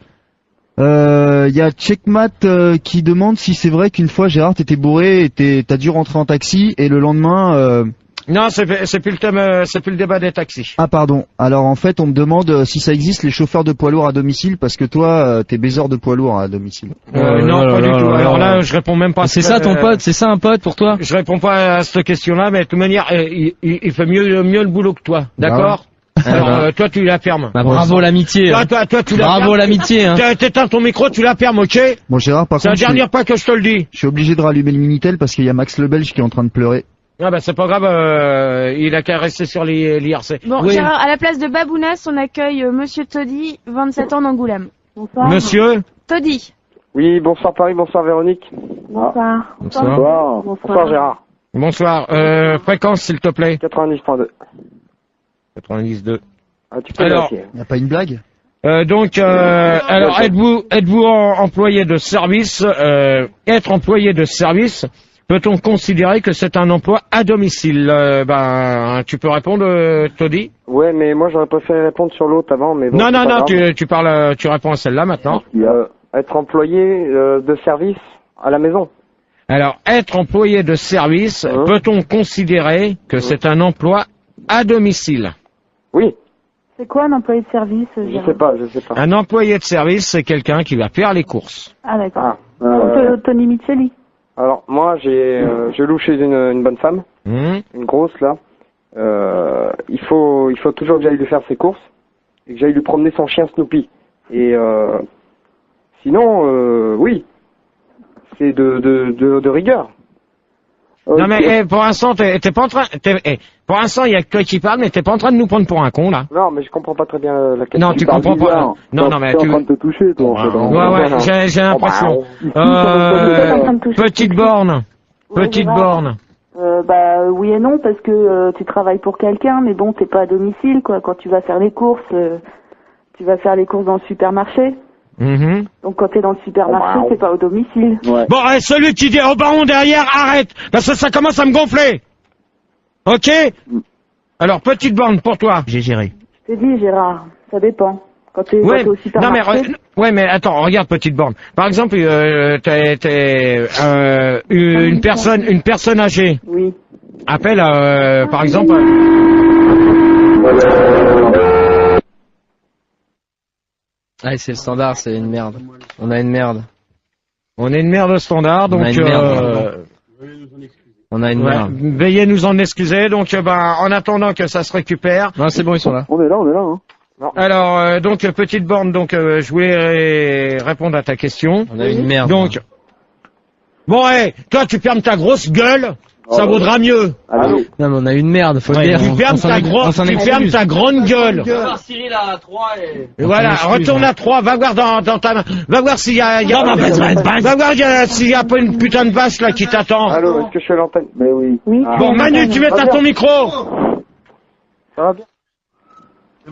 Il y a Checkmat qui demande si c'est vrai qu'une fois Gérard t'étais bourré et t'as dû rentrer en taxi et le lendemain... Non, c'est plus le thème, c'est plus le débat des taxis. Ah pardon. Alors en fait on me demande si ça existe les chauffeurs de poids lourds à domicile parce que toi t'es baiseur de poids lourds à domicile. Non, pas du tout. Alors là je réponds même pas. C'est ça ton pote, c'est ça un pote pour toi? Je réponds pas à cette question-là, mais de toute manière il fait mieux le boulot que toi, d'accord? Alors toi tu la fermes. Bah, bravo l'amitié. Toi tu la bravo l'amitié. Hein. T'éteins ton micro, tu la fermes, ok? Bon Gérard par contre. C'est la dernière fois que je te le dis. Je suis obligé de rallumer le Minitel parce qu'il y a Max le Belge qui est en train de pleurer. Ah bah c'est pas grave, il a qu'à rester sur l'IRC. Bon, oui. Gérard, à la place de Babounas, on accueille Monsieur Toddy, 27 ans d'Angoulême. Bonsoir. Monsieur Toddy. Oui, bonsoir Paris, bonsoir Véronique. Bonsoir. Bonsoir. Bonsoir Gérard. Bonsoir. Fréquence, s'il te plaît. 90.2. 92. Ah, tu peux Alors, Y a pas une blague? Alors, êtes-vous employé de service? Être employé de service, peut-on considérer que c'est un emploi à domicile? Tu peux répondre, Toddy? Ouais, mais moi j'aurais préféré répondre sur l'autre avant, mais bon. Non, tu réponds à celle-là maintenant. Être employé de service à la maison. Alors, être employé de service, peut-on considérer que c'est un emploi à domicile? Oui. C'est quoi un employé de service? Je sais pas. Un employé de service, c'est quelqu'un qui va faire les courses. Ah d'accord. Tony Micheli. Alors moi je loue chez une bonne femme, une grosse là. Il faut toujours que j'aille lui faire ses courses et que j'aille lui promener son chien Snoopy. Et sinon c'est de rigueur. Non mais pour l'instant t'es pas en train. Pour l'instant il y a que toi qui parle, mais t'es pas en train de nous prendre pour un con là. Non mais je comprends pas très bien la question. Non tu comprends pas. Non mais tu. en train de te toucher toi. Ouais j'ai l'impression. Petite borne. Petite borne. Oui et non parce que tu travailles pour quelqu'un, mais bon t'es pas à domicile quoi. Quand tu vas faire les courses, tu vas faire les courses dans le supermarché. Donc quand t'es dans le supermarché, c'est pas au domicile. Ouais. Bon, celui qui dit au baron derrière, arrête, parce que ça commence à me gonfler. Ok? Alors, petite borne pour toi, j'ai géré. Je t'ai dit, Gérard, ça dépend. Quand t'es au supermarché... mais attends, regarde, petite borne. Par exemple, t'es une personne âgée. Oui. Appelle, par exemple... Ah, c'est le standard, c'est une merde. On a une merde. On est une merde au standard, donc... On a une merde. Veuillez nous en excuser, donc en attendant que ça se récupère... Non, c'est bon, ils sont là. On est là, hein. Alors, donc, petite borne, donc, je voulais répondre à ta question. On a une merde. Donc... Bon, toi, tu fermes ta grosse gueule, ça vaudra mieux. Non, mais on a une merde, faut le dire. Tu fermes ta grande gueule. Cyril à 3 et voilà, retourne à 3, va voir dans ta main. Va voir s'il y a, va voir s'il y a pas une putain de vache là qui t'attend. Allô, est-ce que je suis à l'antenne? Mais oui. Bon, Manu, tu mets à ton micro. Ça va bien?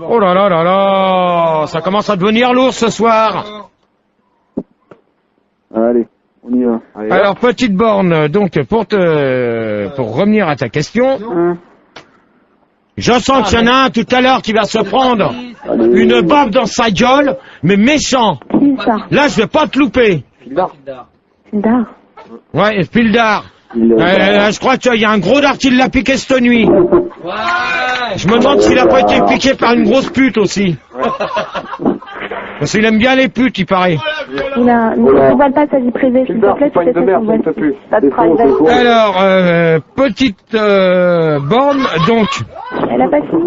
Oh là là là là, ça commence à devenir lourd ce soir. Allez, on y va. Allez, alors, petite borne, donc, pour revenir à ta question, je sens qu'il y en a un tout à l'heure qui va se prendre une baffe dans sa gueule, mais méchant. Là, je vais pas te louper. Fildar. Ouais, Fildar. Je crois qu'il y a un gros dard qui l'a piqué cette nuit. Je me demande s'il a pas été piqué par une grosse pute aussi. Parce qu'il aime bien les putes, il paraît. Ne voile pas sa vie privée, s'il te plaît, c'est pas de private. Alors, petite borne, donc. Elle a pas fini,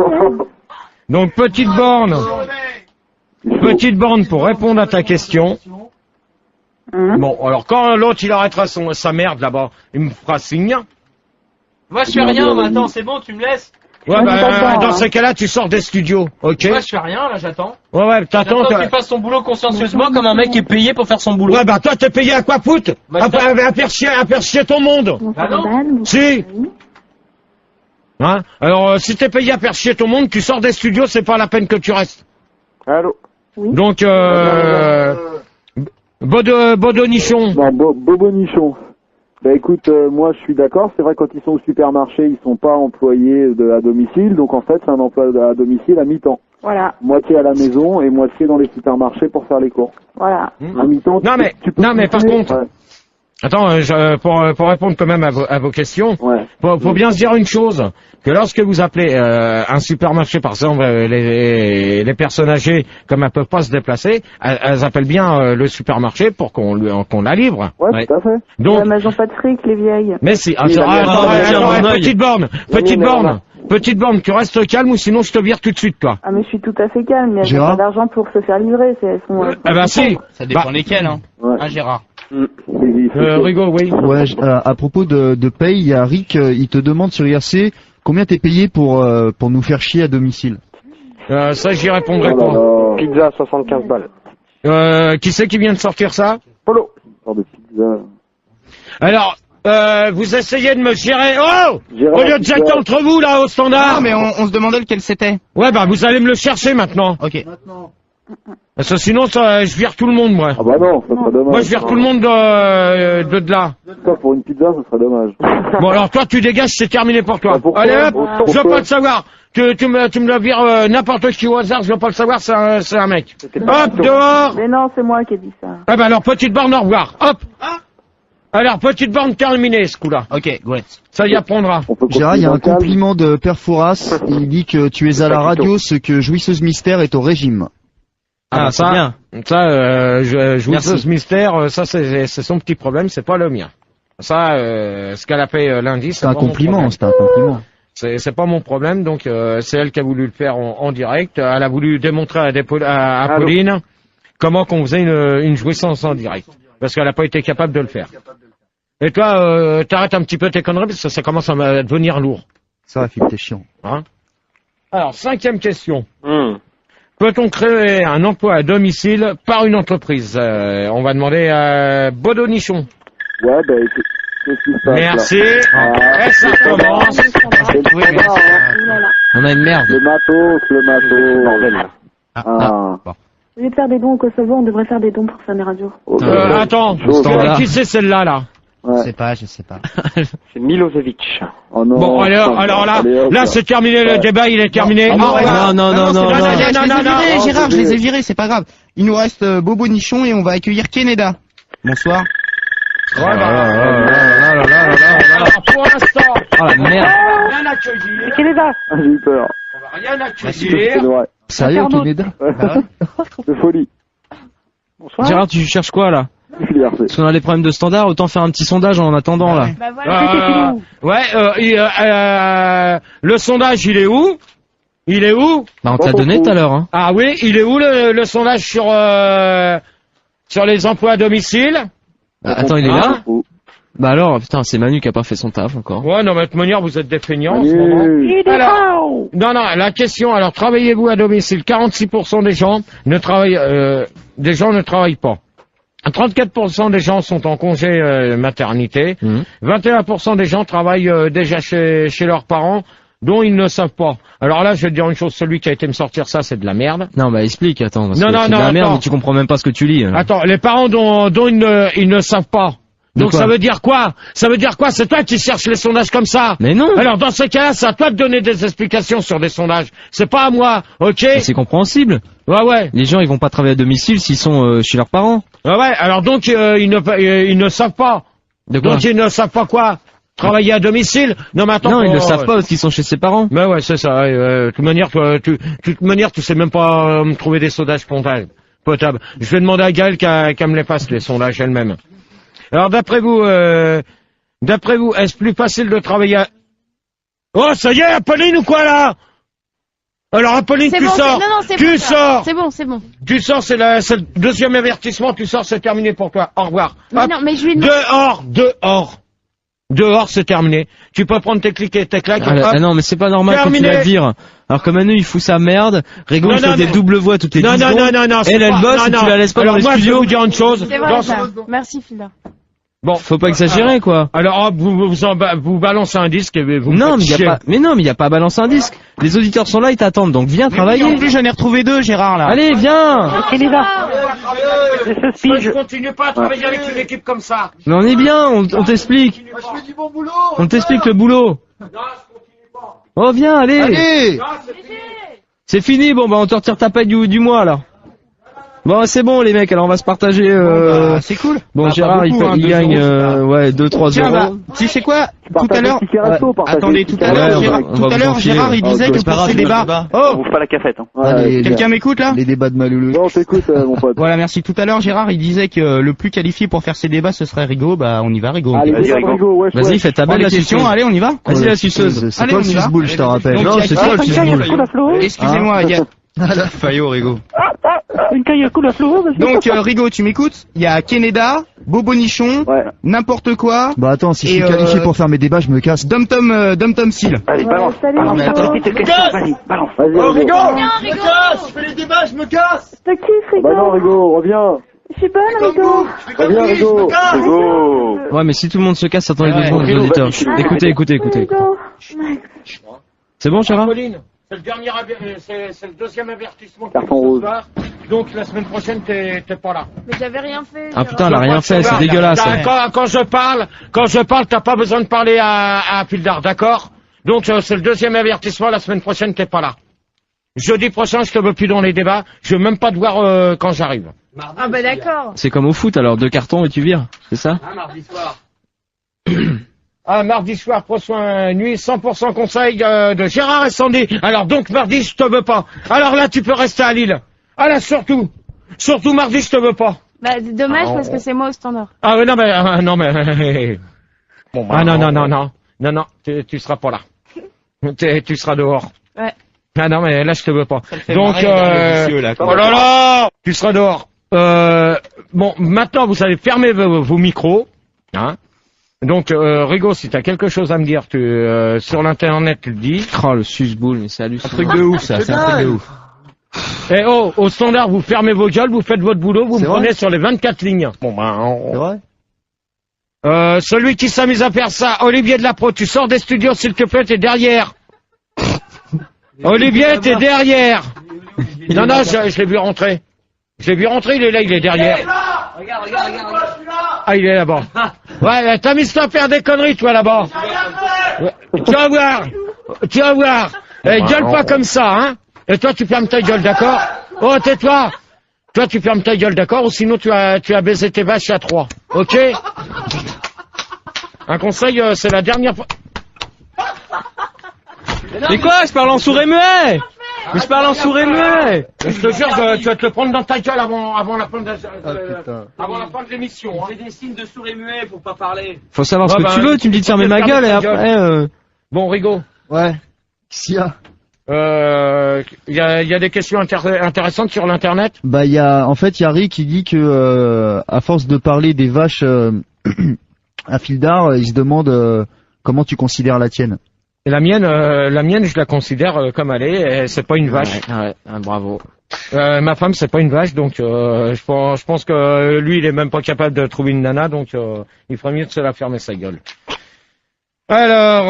Donc, petite borne pour répondre à ta question. Bon, alors quand l'autre il arrêtera sa merde là-bas, il me fera signe. Moi je fais rien, maintenant c'est bon, tu me laisses. Ouais, dans ce cas-là, tu sors des studios, ok? Moi je fais rien, là j'attends. Ouais, t'attends. Qu'il fasse son boulot consciencieusement comme un mec qui est payé pour faire son boulot. Ouais, toi t'es payé à quoi foutre? À faire chier ton monde. Ah non? Si. Hein? Alors, si t'es payé à faire chier ton monde, tu sors des studios, c'est pas la peine que tu restes. Allô? Donc, Bodonichon. Bobonichon. Bah écoute, moi je suis d'accord, c'est vrai quand ils sont au supermarché, ils sont pas employés à domicile, donc en fait c'est un emploi à domicile à mi-temps. Voilà. Moitié à la maison et moitié dans les supermarchés pour faire les courses. Voilà. À mi-temps. Non mais par contre, attends, pour répondre quand même à vos questions, faut bien se dire une chose, que lorsque vous appelez un supermarché, par exemple, les personnes âgées, comme elles peuvent pas se déplacer, elles appellent bien le supermarché pour qu'on la livre. Ouais, tout à fait. Donc, elles ont pas de fric, les vieilles. Mais si, petite borne, tu restes calme ou sinon je te vire tout de suite, toi. Ah mais je suis tout à fait calme, mais elles ont pas d'argent pour se faire livrer, elles sont... si. Ça dépend lesquelles, hein. Hein, Gérard? Rigo, oui. Ouais, à propos de paye, il y a Rick, il te demande sur IRC combien t'es payé pour nous faire chier à domicile. Ça, j'y répondrai pas. Pizza, 75 balles. Qui c'est qui vient de sortir ça? Polo. De pizza. Alors, vous essayez de me gérer. Oh! Au lieu de jeter entre vous, là, au standard. Non, mais on se demandait lequel c'était. Ouais, bah, vous allez me le chercher maintenant. Ok. Parce que sinon, je vire tout le monde, moi. Ah bah non, ça serait dommage. Moi, je vire tout le monde de là. Ça, pour une pizza, ça serait dommage. Bon, alors toi, tu dégages, c'est terminé pour toi. Allez, hop, je veux pas le savoir. Tu me le vires n'importe qui au hasard, je veux pas le savoir, c'est un mec. Hop, dehors. Mais non, c'est moi qui ai dit ça. Ah bah alors, petite borne, au revoir. Hop. Alors, petite borne terminée, ce coup-là. Ok, great. Ça y apprendra. Gérard, il y a un compliment de Père Fouras. Il dit que tu es à la radio, ce que Jouisseuse Mystère est au régime. Ah, ça, bien. Ça, Jouisseuse Mystère, ça c'est son petit problème, c'est pas le mien. Ça, ce qu'elle a fait lundi, c'est un compliment, c'est un compliment. C'est pas mon problème, donc c'est elle qui a voulu le faire en direct. Elle a voulu démontrer à Pauline comment qu'on faisait une jouissance en direct, parce qu'elle a pas été capable de le faire. Et toi, t'arrêtes un petit peu tes conneries, parce que ça commence à devenir lourd. Ça, Philippe, t'es chiant. Hein? Alors, 5e question. Peut-on créer un emploi à domicile par une entreprise? On va demander à Bodo Nichon. Ouais, bah écoute, qu'est-ce qui se passe? Merci. Et ça commence. Oui, mais on a une merde. Le matos, bordel. Bon. Au lieu de faire des dons au Kosovo, on devrait faire des dons pour Samer Radio. Attends, qui c'est celle-là, là? Je sais pas. C'est Milosevic. Oh non. Bon, alors là, c'est terminé, le débat, il est terminé. Non, Gérard, je les ai virés, c'est pas grave. Il nous reste Bobo Nichon et on va accueillir Keneda. Bonsoir. Alors, pour l'instant. Oh la merde. Rien accueilli. Keneda. J'ai eu peur. On va rien accueillir. Sérieux, Keneda? De folie. Bonsoir. Gérard, tu cherches quoi, là? Parce qu'on a des problèmes de standard, autant faire un petit sondage en attendant, là. Bah voilà, le sondage, il est où? Bah, on te l'a donné tout à l'heure, hein. Ah oui, il est où le sondage sur les emplois à domicile? Attends, il est là? Bah alors, putain, c'est Manu qui a pas fait son taf encore. Ouais, non, mais de toute manière, vous êtes des feignants en ce moment. Alors, non, la question, alors, travaillez-vous à domicile? 46% des gens ne travaillent pas. 34% des gens sont en congé maternité. 21% des gens travaillent déjà chez leurs parents, dont ils ne savent pas. Alors là, je vais te dire une chose, celui qui a été me sortir ça, c'est de la merde. Non, bah explique, attends. Parce non, que non, c'est de la attends. merde, mais tu comprends même pas ce que tu lis. Hein. Attends, les parents dont ils ne savent pas. Donc ça veut dire quoi? Ça veut dire quoi? C'est toi qui cherches les sondages comme ça. Mais non. Alors dans ce cas-là, c'est à toi de donner des explications sur des sondages. C'est pas à moi, ok? Mais c'est compréhensible. Ouais. Les gens, ils vont pas travailler à domicile s'ils sont chez leurs parents. Ouais. Alors donc ils ne savve pas. De quoi? Donc ils ne savent pas quoi? Travailler à domicile? Non, mais attends. Non, ils ne savent pas parce qu'ils sont chez ses parents. Mais ouais, c'est ça. De toute manière, tu sais même pas me trouver des sondages potables. Je vais demander à Gaëlle qu'elle me les passe les sondages elle-même. Alors d'après vous, est-ce plus facile de travailler à... Oh, ça y est, Apolline ou quoi là? Alors Apolline, tu sors. Tu sors. C'est bon. Tu sors, c'est le deuxième avertissement, tu sors, c'est terminé pour toi. Au revoir. Mais non, mais je lui Dehors, c'est terminé. Tu peux prendre tes clics et tes claques. Non, mais c'est pas normal terminé. que tu la vires. Alors que Manu, il fout sa merde. Rigo, il fait des doubles voix toutes les 10 secondes. Non. Elle bosse et tu la laisses pas dans les studios. Alors moi, je vais vous dire une chose. C'est vrai, ça. Merci, Phila. Bon, faut pas exagérer, quoi. Alors, vous balancez un disque et vous non, mais il y a pas à balancer un disque. Les auditeurs sont là, ils t'attendent, donc viens travailler. En plus, j'en ai retrouvé 2, Gérard, là. Allez, viens. Je continue pas à travailler avec une équipe comme ça. Mais on est bien, on t'explique. On t'explique le boulot. Oh, viens, allez. C'est fini, bon, bah, on te retire ta paye du mois, là. Bon, c'est bon les mecs, alors on va se partager. C'est cool. Bon, Gérard, il gagne 2-3 euros. Bah, tu sais quoi? Tout à l'heure. Attendez, tout à l'heure, Gérard, il disait que pour ces débats. Oh, ouvre pas la cafette. Quelqu'un m'écoute là? Les débats de Maloulou. Non, t'écoute, mon pote. Voilà, merci. Tout à l'heure, Gérard, il disait que le plus qualifié pour faire ces débats, ce serait Rigo. Bah, on y va, Rigo. Allez, Rigo. Vas-y, fais ta belle question. Allez, on y va. Vas-y, la suceuse. C'est toi le suce-boule, je te rappelle. Non, c'est toi le suce-boule. Excusez-moi, il y a. Fayot, Rigo. Une caille à coup la fleur. Donc, Rigo, tu m'écoutes? Il y a Keneda, Bobo Nichon, n'importe quoi. Bah attends, si je suis qualifié pour faire mes débats, je me casse. Dom Tom Seal. Allez, balance. Vas-y, balance. Vas-y, Rigo. Je fais les débats, je me casse. T'as qui, Rigo? Bah non, Rigo, reviens. Je suis bonne, Rigo. Très bien, Rigo. Rigo. Ouais, mais si tout le monde se casse, attendez 2 secondes, les auditeurs. Écoutez. Rigo. C'est bon, Chara? Pauline, c'est le dernier, c'est le deuxième avertissement. Carton rouge. Donc la semaine prochaine, t'es pas là. Mais j'avais rien fait. Ah putain, elle a rien fait, c'est dégueulasse. Quand je parle, t'as pas besoin de parler à Fildar, d'accord? Donc c'est le deuxième avertissement, la semaine prochaine, t'es pas là. Jeudi prochain, je te veux plus dans les débats, je veux même pas te voir quand j'arrive. Ah bah d'accord. C'est comme au foot, alors 2 cartons et tu vires, c'est ça? Mardi soir. Ah, mardi soir, prochain nuit, 100% conseil de Gérard et Sandy. Alors donc mardi, je te veux pas. Alors là, tu peux rester à Lille. Ah là, surtout mardi, je te veux pas. Bah dommage parce que c'est moi au standard. Ah mais non mais bon, bah, non, tu seras pas là. Tu seras dehors. Ouais. Ah non mais là je te veux pas. Donc là, oh là là, tu seras dehors. Bon, maintenant vous savez fermer vos micros, hein. Donc Rigo, si t'as quelque chose à me dire, sur l'internet tu le dis. Oh le susboule, mais c'est hallucinant. Un truc de ouf, ça, c'est un truc de ouf. Et au standard, vous fermez vos gueules, vous faites votre boulot, vous me prenez sur les 24 lignes. Bon ben, C'est vrai? celui qui s'amuse à faire ça, Olivier de la Pro, tu sors des studios s'il te plaît, t'es derrière. Olivier, t'es derrière. Non, je l'ai vu rentrer. Il est là, il est derrière. Regarde. Ah, il est là-bas. Ouais, t'as mis ça à faire des conneries, toi, là-bas. Ouais. Tu vas voir. Eh, gueule pas comme ça, hein. Et toi, tu fermes ta gueule, d'accord? Oh, tais-toi. Toi, tu fermes ta gueule, d'accord? Ou sinon, tu as baisé tes vaches à 3. Ok? Un conseil, c'est la dernière fois. Mais quoi? Je parle en sourd et muet! Mais je parle en sourd et muet! Je te jure que tu vas te le prendre dans ta gueule avant la fin de l'émission. Hein. C'est des signes de sourd et muet pour pas parler. Faut savoir ce que tu veux, tu me dis de fermer ma gueule et après... Bon, Rigo. Ouais. Qu'est-ce qu'il y a? Il y a des questions intéressantes sur l'internet. Bah il y a Rick qui dit que à force de parler des vaches à Fildar, il se demande comment tu considères la tienne. Et la mienne, je la considère comme elle est. C'est pas une vache. Ouais, bravo. Ma femme, c'est pas une vache, donc je pense que lui, il est même pas capable de trouver une nana, donc il ferait mieux de se la fermer sa gueule. Alors,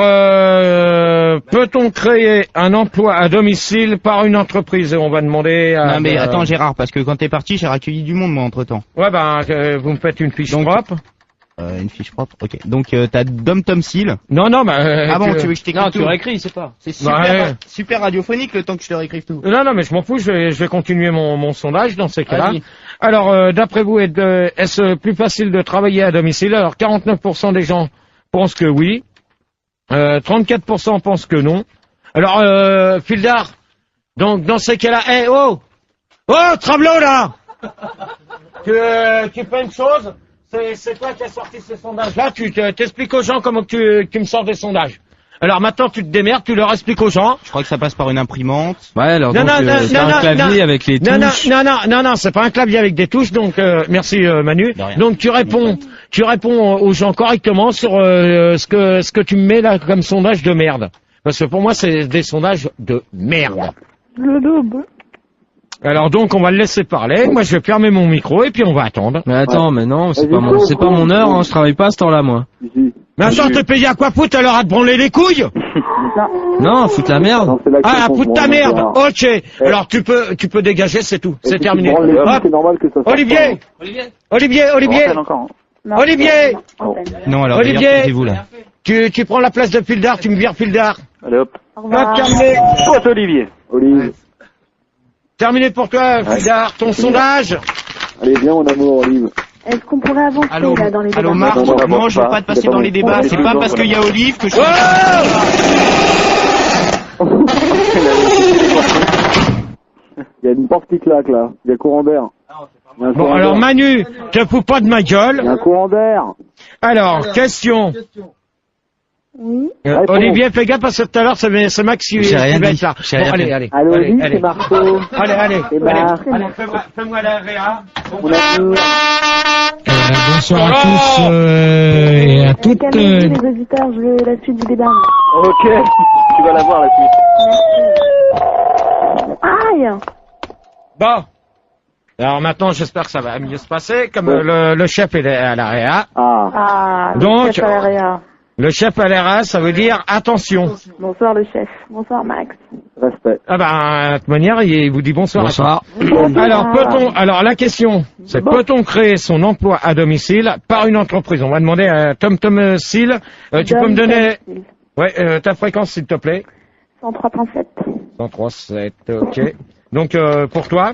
peut-on créer un emploi à domicile par une entreprise? Et on va demander à... Non mais attends Gérard, parce que quand t'es parti, j'ai accueilli du monde moi entre temps. Ouais vous me faites une fiche propre. Une fiche propre, ok. Donc t'as Dom Tom Seal. Non, mais... Ah bon, tu veux que je t'écrive tout? Non, tu réécris, c'est pas. C'est super, super radiophonique le temps que je te réécrive tout. Non, mais je m'en fous, je vais continuer mon sondage dans ces cas-là. Alors, d'après vous, est-ce plus facile de travailler à domicile? Alors, 49% des gens pensent que oui. 34% pensent que non. Alors, Fildar, donc dans ces cas-là, oh, Travelot là, tu fais une chose, c'est toi qui as sorti ces sondages-là, tu t'expliques aux gens comment tu me sors des sondages. Alors maintenant tu te démerdes, tu leur expliques aux gens. Je crois que ça passe par une imprimante. Ouais, alors c'est un clavier avec les touches. Non, c'est pas un clavier avec des touches, donc merci Manu. Donc tu réponds aux gens correctement sur ce que tu me mets là comme sondage de merde. Parce que pour moi c'est des sondages de merde. Alors donc on va le laisser parler, moi je vais fermer mon micro et puis on va attendre. Mais attends, mais non, c'est pas mon heure, hein, je travaille pas à ce temps-là moi. Mais attends, t'es payé à quoi foutre alors à te branler les couilles? Non, foutre la merde. Ah, foutre ta merde. Ok. Alors tu peux dégager, c'est tout. C'est terminé. Olivier. Non, alors Olivier, vous là. Tu prends la place de Fildar, tu me vires Fildar. Allez hop. Terminé. Toi, Olivier. Terminé pour toi, Fildar, ton sondage. Allez, viens mon amour, Olive. Est-ce qu'on pourrait avancer là dans les débats? Allô Marc, non, je veux pas te passer dans les débats. C'est pas parce qu'il y a Olive que je... Il y a une porte qui claque là. Il y a courant d'air. Bon, alors Manu, te fous pas de ma gueule. Il y a un courant d'air. Alors, question. Oui. Olivier, fais gaffe parce que tout à l'heure c'est Max qui va être là. Bon, allez. Allez, c'est Marceau. Allez. C'est Marc. Fais-moi la réa. Bonsoir à tous et à toutes. Les auditeurs, je veux la suite du débat. Ok, tu vas la voir la suite. Aïe. Bon. Alors maintenant, j'espère que ça va mieux se passer, comme le chef est à l'AREA. Donc, le chef à l'AREA. Le chef à l'AREA, ça veut dire attention. Bonsoir le chef. Bonsoir Max. Respect. Ah ben, de toute manière, il vous dit bonsoir. Bonsoir. Alors la question, c'est peut-on créer son emploi à domicile par une entreprise? On va demander à Tom Sil. Tu peux me donner ta fréquence, s'il te plaît? 103.7. 103.7, ok. Donc, pour toi?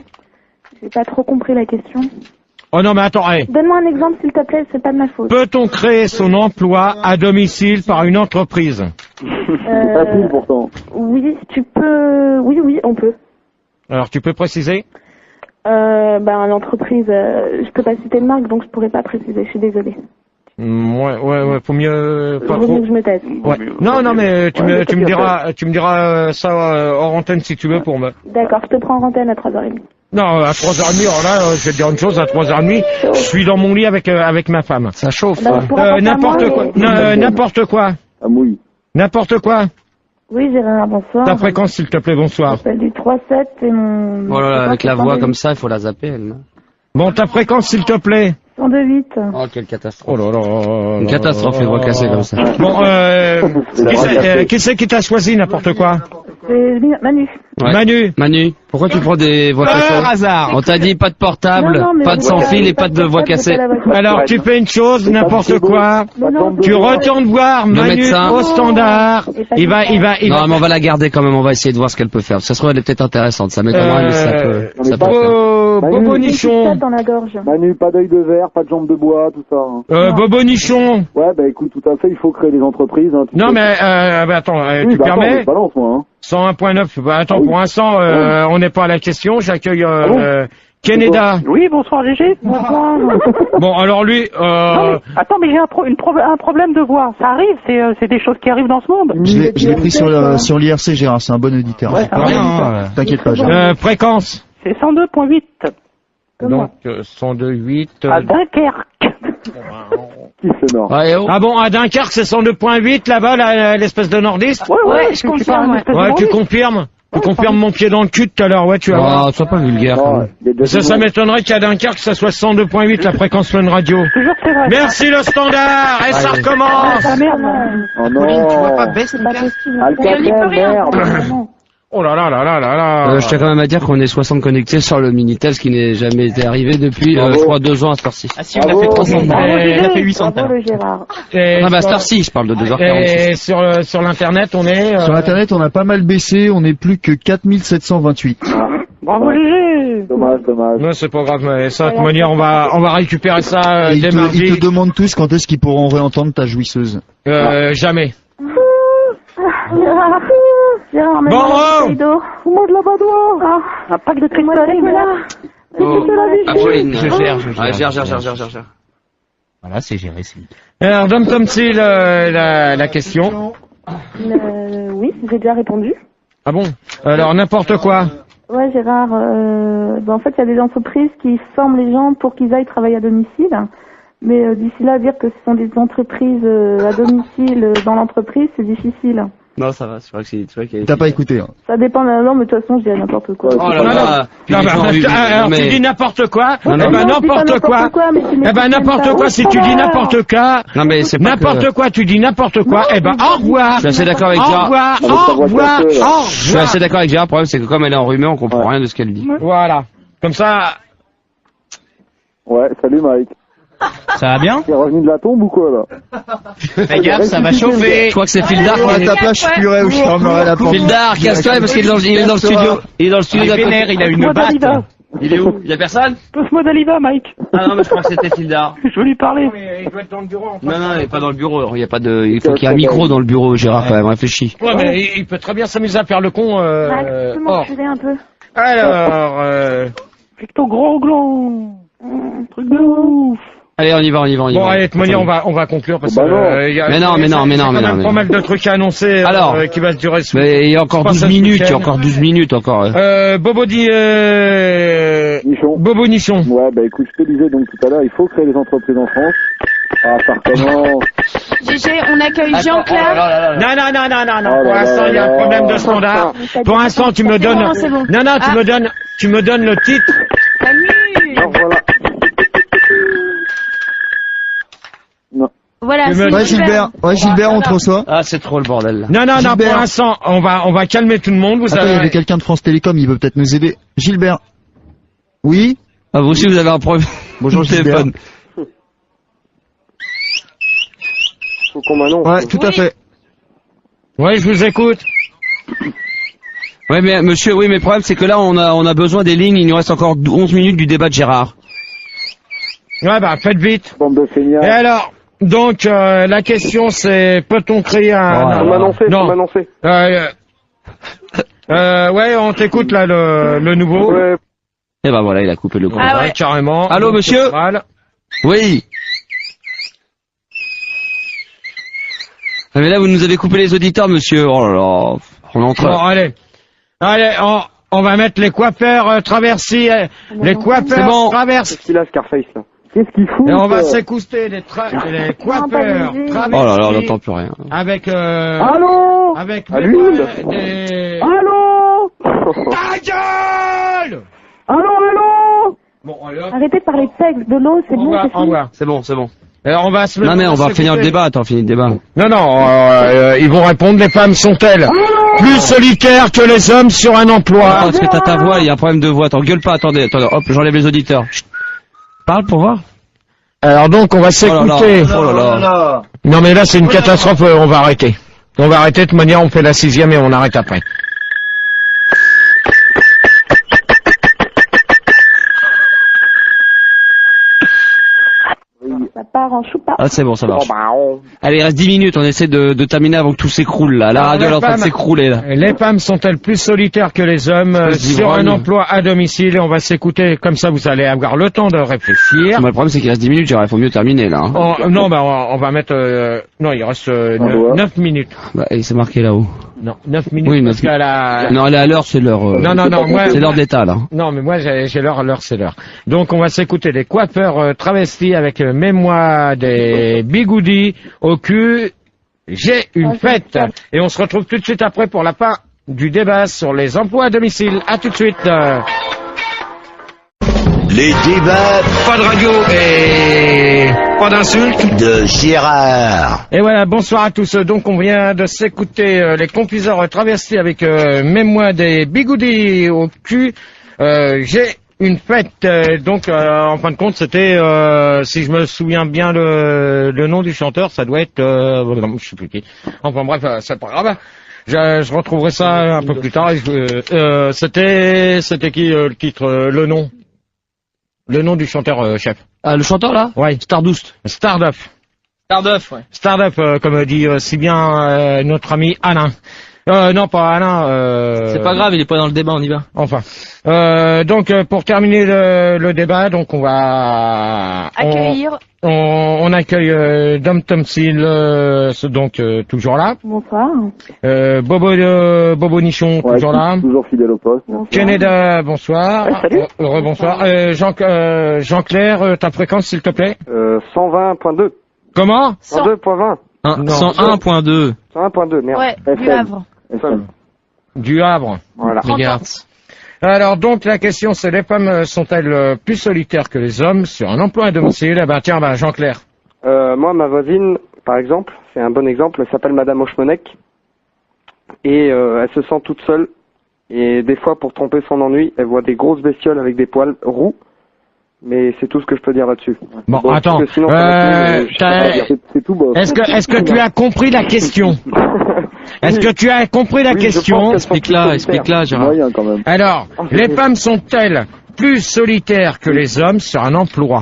J'ai pas trop compris la question. Oh non, mais attends, hey. Donne-moi un exemple, s'il te plaît, c'est pas de ma faute. Peut-on créer son emploi à domicile par une entreprise? C'est facile pourtant. Oui, tu peux... Oui, on peut. Alors, tu peux préciser? L'entreprise, je peux pas citer de marque, donc je pourrais pas préciser, je suis désolée. Ouais, faut mieux pas Vaut trop. mieux que je me taise. Ouais. Non, mais tu me diras ça hors antenne si tu veux pour me. D'accord, je te prends en antenne à 3h30. Non, à 3h30, alors là, je vais te dire une chose, à 3h30, je suis dans mon lit avec ma femme. Ça chauffe. N'importe quoi. N'importe quoi. Ah oui. N'importe quoi. Oui, Gérard, bonsoir. Ta fréquence, s'il te plaît, bonsoir. J'appelle du 3-7 et mon... Oh là là, avec la voix comme ça, il faut la zapper, elle. Bon, ta fréquence, s'il te plaît. 102.8. Oh, quelle catastrophe. Oh là là. Une catastrophe, les voix cassées comme ça. Bon, qui c'est qui t'a choisi n'importe quoi? C'est Manu. Ouais. Manu, pourquoi tu prends des voix cassées? Par hasard. On t'a dit pas de portable, Non, pas de sans fil et pas de voix cassée. Alors, tu fais une chose, n'importe quoi. Tu retournes voir Manu médecin. au standard. Il va. Non, mais on va la garder quand même, on va essayer de voir ce qu'elle peut faire. Ça se trouve, elle est peut-être intéressante, ça m'étonnerait, mais ça peut le faire. Bobo Nichon. Dans la gorge. Manu, pas d'œil de verre, pas de jambes de bois, tout ça. Bobo Nichon. Ouais, bah écoute, tout à fait, il faut créer des entreprises. Hein, non, mais attends, tu permets? Balance, moi. 101.9. Bah, attends, pour l'instant, on n'est pas à la question. J'accueille Keneda. Oui, bonsoir Gégé. Bonsoir. Bon, alors lui... Attends, mais j'ai un problème de voix. Ça arrive, c'est des choses qui arrivent dans ce monde. Je l'ai pris sur l'IRC, Gérard, c'est un bon auditeur. Ouais, T'inquiète pas, Gérard. Fréquence. C'est 102.8. Donc, 102.8... À Dunkerque. Qui c'est nord? Ah bon, à Dunkerque, c'est 102.8 là-bas, l'espèce de nordiste? Ouais, je confirme. Ouais, tu confirmes? Tu confirmes mon pied dans le cul tout à l'heure, ouais, tu vas voir. Sois pas vulgaire. Ça m'étonnerait qu'à Dunkerque, ça soit 102.8 la fréquence Fun Radio. Merci le standard, et ça recommence. Ah merde. Oh non. Pauline, tu vois pas baisse ton casque. Alcatel, merde. Oh là là là là là là. Je tiens quand même à dire qu'on est 60 connectés sur le Minitel, ce qui n'est jamais été arrivé depuis, je crois, 2 ans à Star6. Ah si, on a fait 300. On a fait 800. Bravo le Gérard. Ah bah Star6, je parle de 2h46. Et sur l'internet, on est... Sur internet, on a pas mal baissé, on est plus que 4728. Bravo Léger. Dommage. Non, c'est pas grave, mais ça, de toute manière, on va récupérer ça Et dès mardi. ils te demandent tous quand est-ce qu'ils pourront réentendre ta jouisseuse. Jamais. Gérard, bon, fous-moi de la badoie. Un pack de cristalline, là. Pauline, je gère. Voilà, c'est géré, c'est nickel. Alors, Tom Sil, la question. Oui, j'ai déjà répondu. Ah bon? Alors, n'importe quoi. Ouais, Gérard, en fait, il y a des entreprises qui forment les gens pour qu'ils aillent travailler à domicile. Mais d'ici là, dire que ce sont des entreprises à domicile dans l'entreprise, c'est difficile. Non, ça va, c'est vrai que T'as pas écouté, hein. Ça dépend de la langue, mais de toute façon, je dirais n'importe quoi. Oh là là. Alors, tu dis n'importe quoi. Eh ben, n'importe quoi. Eh ben, n'importe quoi, si tu dis n'importe quoi. Non, mais c'est pas n'importe quoi, tu dis n'importe quoi. Eh ben, au revoir. Je suis assez d'accord avec Gérard. Au revoir. Je suis assez d'accord avec Gérard. Le problème, c'est que comme elle est enrhumée, on comprend rien de ce qu'elle dit. Voilà. Comme ça. Ouais, salut Mike. Ça va bien? T'es revenu de la tombe ou quoi, là? Fais gaffe, ça va chauffer. Je crois que c'est Fildar qui À ta place, je pleurais ou je fermerais la porte. Fildar, casse-toi parce qu'il est dans le studio. Il est dans le studio. Il est vénère, il a une batte. Il est où? Il y a personne? Passe-moi Daliva, Mike. Ah non, mais je crois que c'était Fildar. Je veux lui parler. Il doit être dans le bureau. Non, il est pas dans le bureau. Il y a pas de, il faut qu'il y ait un micro dans le bureau, Gérard, quand même. Réfléchis. Ouais, mais il peut très bien s'amuser à faire le con, Tu peux m'enculer un peu. Alors, Avec ton gros gland. Truc de ouf. Allez, on y va. Bon, allez, de toute manière, on va conclure parce que, Mais non. pas mal de trucs à annoncer, alors, qui va se durer sous. Mais il y a encore 12 minutes, encore. Bobo Nichon. Ouais, bah écoute, je te disais donc tout à l'heure, il faut créer des entreprises en France. Ah, ça recommence. GG, on accueille Jean-Claude. Non. Pour l'instant, il y a un problème de standard. Pour l'instant, tu me donnes. C'est bon. Non, tu me donnes le titre. Manu. Ouais, Gilbert, on te reçoit. Ah, c'est trop le bordel, là. Non, non, non, Gilbert. pour l'instant, on va calmer tout le monde, vous Attends, il y savez. avait quelqu'un de France Télécom, il peut peut-être nous aider. Gilbert. Oui? Ah, vous aussi, vous avez un problème. Bonjour, de Gilbert. téléphone. Faut qu'on m'annonce. Ouais, tout à fait. Oui, je vous écoute. Ouais, mais monsieur, oui, mais le problème, c'est que là, on a besoin des lignes. Il nous reste encore 11 minutes du débat de Gérard. Ouais, bah, faites vite. Bande de feignants. Et alors, donc, la question, c'est, peut-on créer un... Faut m'annoncer, faut Non. m'annoncer. Ouais, on t'écoute, là, le nouveau. Ouais. Et ben voilà, il a coupé le gros. Ah ouais. Carrément. Allô, Donc, monsieur mal. Oui. Ah, mais là, vous nous avez coupé les auditeurs, monsieur. Oh là là. On est en train. Bon, allez. Allez, on va mettre les coiffeurs traversés. Les coiffeurs C'est bon. traversés. Qu'est-ce qu'il a, Scarface, là? Qu'est-ce qu'il fout Et on va s'écouster les coiffeurs traversés. Oh là là, on n'entend plus rien. Avec, Allô? avec À des... l'huile. Allô? Ta gueule! Allô? Bon, allez hop. Arrêtez de parler de sexe, de l'eau, c'est Au bon, revoir, c'est au fini. revoir. C'est bon, c'est bon. Alors on va se Non, mais on va finir le s'écouter. débat. Attends, finis le débat. Non, non, ils vont répondre, les femmes sont-elles plus solitaires que les hommes sur un emploi? Attends, parce que t'as ta voix, il y a un problème de voix. Attends, gueule pas, attendez, hop, j'enlève les auditeurs. Chut. Parle pour voir. Alors donc on va s'écouter. Oh là là. Non mais là c'est une catastrophe, on va arrêter. On va arrêter, de toute manière on fait la 6e et on arrête après. Ça part en choupa. Ah, c'est bon, ça marche. Oh, bah, Allez, il reste 10 minutes, on essaie de terminer avant que tout s'écroule, là. La radio, elle est en train de s'écrouler, là. Les femmes sont-elles plus solitaires que les hommes sur un emploi à domicile? Et on va s'écouter, comme ça vous allez avoir le temps de réfléchir. Moi, le problème, c'est qu'il reste 10 minutes, il faut mieux terminer, là. Hein. Non, bah on va mettre... non, il reste 9 minutes. Bah, et c'est marqué là-haut. Non, 9 minutes Oui, parce qu'à la... Non, elle est à l'heure, c'est l'heure. Non, moi... C'est l'heure d'état, là. Non, mais moi j'ai l'heure, c'est l'heure. Donc on va s'écouter les coiffeurs travestis avec Mets-moi des bigoudis au cul. J'ai une fête. Et on se retrouve tout de suite après pour la fin du débat sur les emplois à domicile. À tout de suite. Les débats. Pas de radio et pas d'insultes. De Gérard. Et voilà, bonsoir à tous. Donc on vient de s'écouter les confiseurs travestis avec Mets-moi des bigoudis au cul. J'ai une fête. Donc en fin de compte, c'était, si je me souviens bien le nom du chanteur, ça doit être, je sais plus qui. Enfin bref, c'est pas grave. Je retrouverai ça un peu plus tard. C'était qui le titre, le nom? Le nom du chanteur chef. Ah, le chanteur, là? Ouais. Stardust. Starduff. Starduff, ouais. Starduff, comme dit si bien notre ami Alain. Non, pas Alain. C'est pas grave, il est pas dans le débat, on y va. Enfin. Donc, pour terminer le débat, donc on va... Accueillir. On accueille Dom Tomsil, donc toujours là. Bonsoir. Bobo Nichon, Ouais, toujours là. toujours fidèle au poste. Canada, bonsoir. Ouais, salut. Rebonsoir. Jean-Claire, ta fréquence, s'il te plaît. 120.2. Comment? 102.20. 101.2. 101.2, merde. Ouais, du Havre. Du Havre. Voilà. Alors donc la question c'est, les femmes sont-elles plus solitaires que les hommes sur un emploi à domicile? Eh ben tiens, Jean-Claire. Moi, ma voisine, par exemple, c'est un bon exemple, elle s'appelle Madame Hochmonek. Et elle se sent toute seule. Et des fois, pour tromper son ennui, elle voit des grosses bestioles avec des poils roux. Mais c'est tout ce que je peux dire là-dessus. Bon, Donc, attends. parce que sinon, C'est tout beau. Est-ce que tu as compris la question? Est-ce que tu as compris la question? Explique-la, Gérard. Moyen, quand même. Alors, les femmes sont-elles plus solitaires que les hommes sur un emploi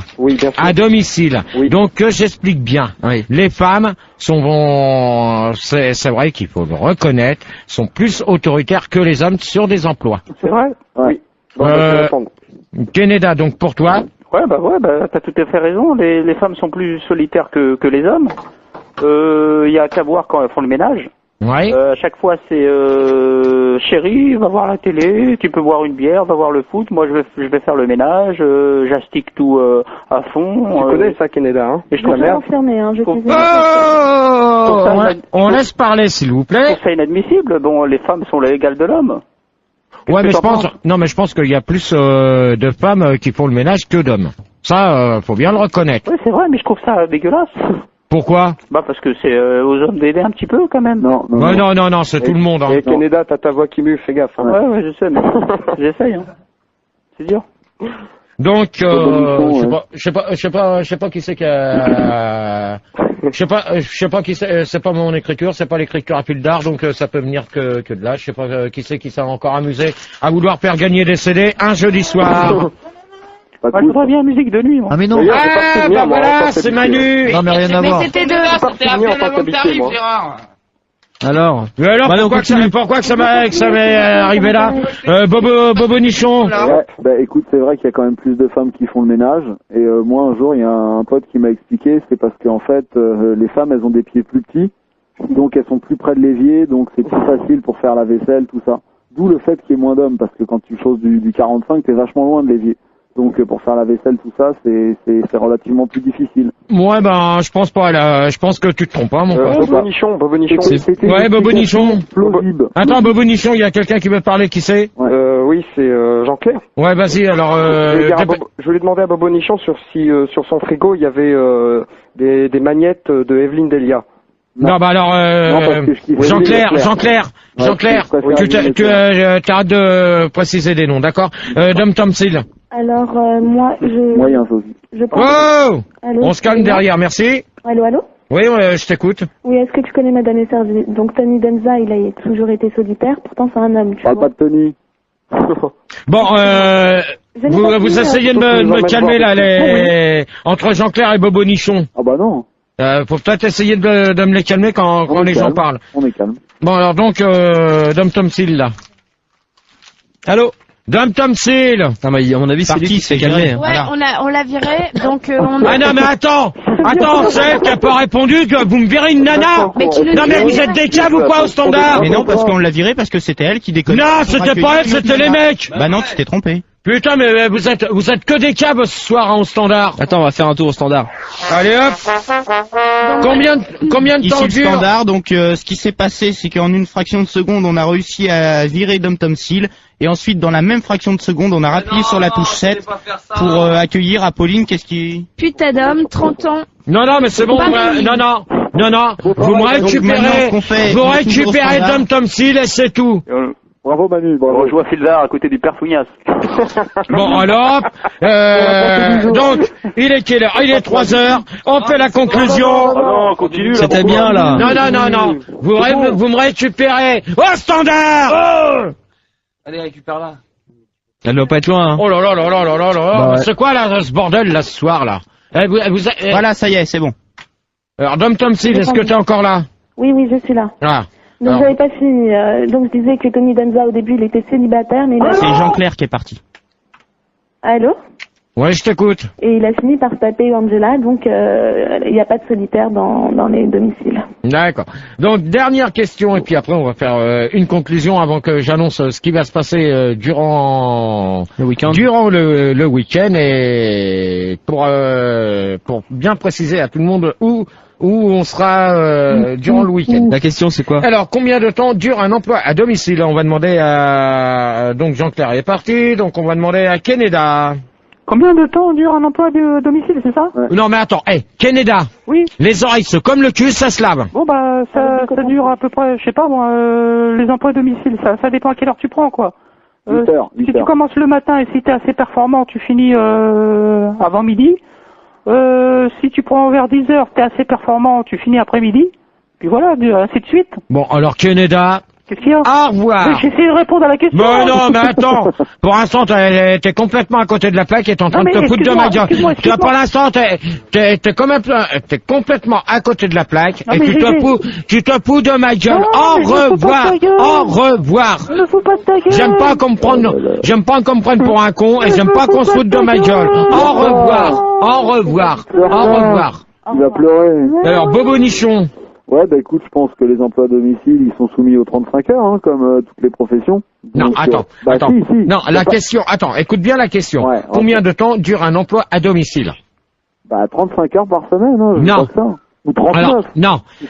à domicile? Donc que j'explique bien. Les femmes sont, c'est vrai qu'il faut le reconnaître, sont plus autoritaires que les hommes sur des emplois. C'est vrai? Oui. Bon, je vais répondre. Canada, donc pour toi? Ouais, t'as tout à fait raison. Les femmes sont plus solitaires que les hommes. Il y a qu'à voir quand elles font le ménage. Ouais. À chaque fois, c'est chérie, va voir la télé, tu peux boire une bière, va voir le foot. Moi, je vais faire le ménage, j'astique tout à fond. Tu connais ça, Canada, hein? Et je trouve ça confirmé, hein, je on laisse parler, s'il vous plaît. Je trouve ça inadmissible. Bon, les femmes sont les égales de l'homme. Ouais, mais je pense qu'il y a plus de femmes qui font le ménage que d'hommes. Ça, faut bien le reconnaître. Oui, c'est vrai, mais je trouve ça dégueulasse. Pourquoi? Bah parce que c'est aux hommes d'aider un petit peu quand même. Non, c'est tout le monde. Hein. Et Canada, t'as ta voix qui mue, fais gaffe. Hein. Ouais, je sais, mais j'essaye. Hein. C'est dur. Donc, je sais pas qui c'est qui a... Je sais pas qui c'est pas mon écriture, c'est pas l'écriture à fil d'art, donc ça peut venir que de là. Je sais pas qui c'est qui s'est encore amusé à vouloir faire gagner des CD un jeudi soir. Je voudrais bien musique de nuit, moi. Ah mais non. Ah, voilà, c'est Manu. Non mais rien à voir. Mais c'était c'était à peine avant que t'arrives, Gérard. Alors pourquoi que ça m'est arrivé là? Bobo Nichon. Ouais, bah écoute, c'est vrai qu'il y a quand même plus de femmes qui font le ménage. Et moi, un jour, il y a un pote qui m'a expliqué, c'est parce qu'en fait, les femmes, elles ont des pieds plus petits, donc elles sont plus près de l'évier, donc c'est plus facile pour faire la vaisselle, tout ça. D'où le fait qu'il y ait moins d'hommes, parce que quand tu choses du 45, t'es vachement loin de l'évier. Donc pour faire la vaisselle, tout ça, c'est relativement plus difficile. Ouais, ben je pense pas là. Je pense que tu te trompes pas, mon pote. Bobo Nichon. Ouais, Bobo Nichon. Attends, Bobo Nichon, il y a quelqu'un qui veut parler. Qui c'est? Oui, c'est Jean-Claire. Ouais, vas-y. Alors, je voulais demander à Bobo Nichon sur son frigo il y avait des magnettes de Evelyne Delia. Non, bah alors, Jean-Claire, tu arrêtes de préciser des noms, d'accord? Dom Tomsil. Alors, moi, Moyen, je pense... Oh! Allô, On se calme derrière, merci. Allô? Oui, je t'écoute. Oui, est-ce que tu connais Madame Esservi? Donc, Tony Danza, il a toujours été solitaire, pourtant c'est un homme, tu vois. Pas de Tony. Bon, vous essayez de me calmer, là, entre Jean-Claire et Bobo Nichon. Ah bah non. Faut peut-être essayer de me les calmer quand les gens parlent. On est calme. Bon, alors donc, Dom Tomsil, là. Allô? Dom Tomsil! Non, mais à mon avis, c'est lui qui se fait calmer. Ouais, on l'a viré, donc Ah non, mais attends, c'est elle qui a pas répondu, vous me virez une nana! Non, mais vous êtes des caves ou quoi au standard? Mais non, parce qu'on l'a viré parce que c'était elle qui déconnait. Non, c'était pas elle, c'était les mecs! Bah non, tu t'es trompé. Putain, mais vous êtes que des caves ce soir hein, au standard. Attends, on va faire un tour au standard. Allez hop. Combien de temps dure? Standard, donc ce qui s'est passé, c'est qu'en une fraction de seconde, on a réussi à virer Dom Tomsil, et ensuite, dans la même fraction de seconde, on a rappuyé sur la touche 7 pour accueillir Apolline. Qu'est-ce qui... Putain d'homme, 30 ans. Non, mais c'est bon. Non. Vous me récupérez Dom Tomsil et c'est tout. Bravo Manu, bravo. On joue à Fildar à côté du père Fougnas. Bon alors, donc il est quelle heure? Il est 3h. On fait la conclusion. Non, on continue. C'était bien là. Non. Vous me récupérez au standard. Allez, récupère-la. Elle doit pas être loin. Hein. Oh là. Bah, c'est quoi là ce bordel là ce soir là? Voilà, ça y est, c'est bon. Alors Dom Tomsil, est-ce que t'es encore là? Oui, je suis là. Ah. Donc j'avais pas fini. Donc je disais que Tony Danza au début il était célibataire, mais C'est Jean-Claire qui est parti. Allô? Ouais, je t'écoute. Et il a fini par se taper Angela, donc il n'y a pas de solitaire dans les domiciles. D'accord. Donc dernière question et puis après on va faire une conclusion avant que j'annonce ce qui va se passer durant le week-end. Durant le week-end et pour bien préciser à tout le monde où on sera durant le week-end. La question c'est quoi? Alors combien de temps dure un emploi à domicile? On va demander à donc Jean-Claire est parti, donc on va demander à Canada. Combien de temps dure un emploi de domicile, c'est ça? Non mais attends, Canada. Oui. Les oreilles c'est comme le cul, ça se lave. Bon bah ça dure à peu près, je sais pas moi, les emplois à domicile, ça dépend à quelle heure tu prends quoi. 8 heures. Si tu commences le matin et si t'es assez performant, tu finis avant midi. Si tu prends vers 10 heures, t'es assez performant, tu finis après-midi. Puis voilà, ainsi de suite. Bon, alors Canada. Qu'est-ce qu'il y a? Au revoir. J'essaie de répondre à la question. Mais non, mais attends. Pour l'instant, t'es complètement à côté de la plaque et t'es en train de te foutre de ma gueule. Pour l'instant, t'es complètement à côté de la plaque et tu te fous de ma gueule. Au revoir. Ne fous pas de ta gueule. J'aime pas qu'on me prenne pour un con et j'aime pas qu'on se foute de ma gueule. Au revoir. Il va pleurer. Alors, Bobo Nichon. Ouais, bah écoute, je pense que les emplois à domicile, ils sont soumis aux 35 heures, hein, comme toutes les professions. Non, donc, attends. Si. Non, question, écoute bien la question. Ouais, combien de temps dure un emploi à domicile? Bah 35 heures par semaine, hein, non. Pas ça. Ou 39.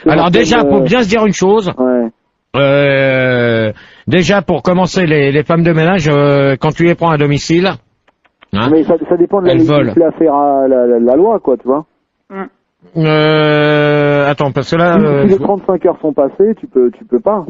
Alors déjà, pour bien se dire une chose, déjà pour commencer, les femmes de ménage, quand tu les prends à domicile, mais ça dépend de la loi, quoi, tu vois. Attends, parce que là... Si les 35 heures sont passées, tu peux pas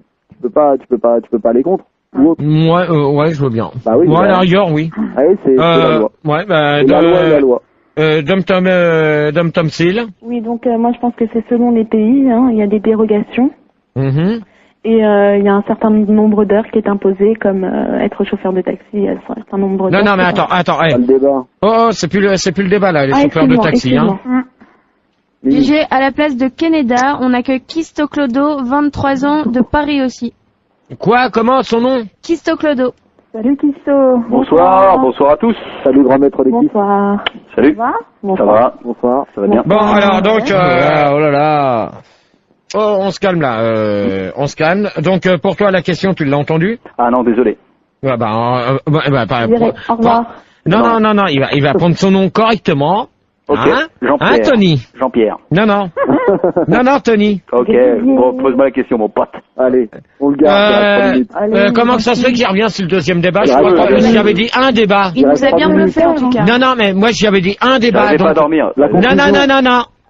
aller contre. Ouais, je veux bien. Bah oui. Moi, à la rigueur, oui. Ouais, c'est la loi. Ouais, bah... La loi. Dom Tom Seal. Oui, donc moi je pense que c'est selon les pays, hein, il y a des dérogations. Mhm. Et il y a un certain nombre d'heures qui est imposé, comme être chauffeur de taxi, il y a un certain nombre d'heures. Non, mais attends, hey. Le débat. Oh, c'est plus le débat, là, les chauffeurs de taxi, hein. GG, à la place de Keneda, on accueille Kisto Clodo, 23 ans, de Paris aussi. Quoi? Comment, son nom? Kisto Clodo. Salut Kisto. Bonsoir à tous. Salut grand maître d'équipe. Bonsoir. Salut. Ça va? Ça va? Bonsoir, ça va bien. Bon, alors, donc, Oh là là. Oh, on se calme là, on se calme. Donc pour toi la question, tu l'as entendue? Ah non, désolé. Ouais, Au revoir. Non, il va prendre son nom correctement. Ok. Hein? Jean-Pierre. Hein, Tony? Jean-Pierre. Non, Tony. Ok. Bon, pose-moi la question, mon pote. Allez, on le garde. Comment que ça se fait qu'il revient sur le deuxième débat? Je crois que j'avais dit un débat. Il nous a bien bluffé en tout cas. Non, mais moi j'avais dit un débat. J'arrivais pas à dormir.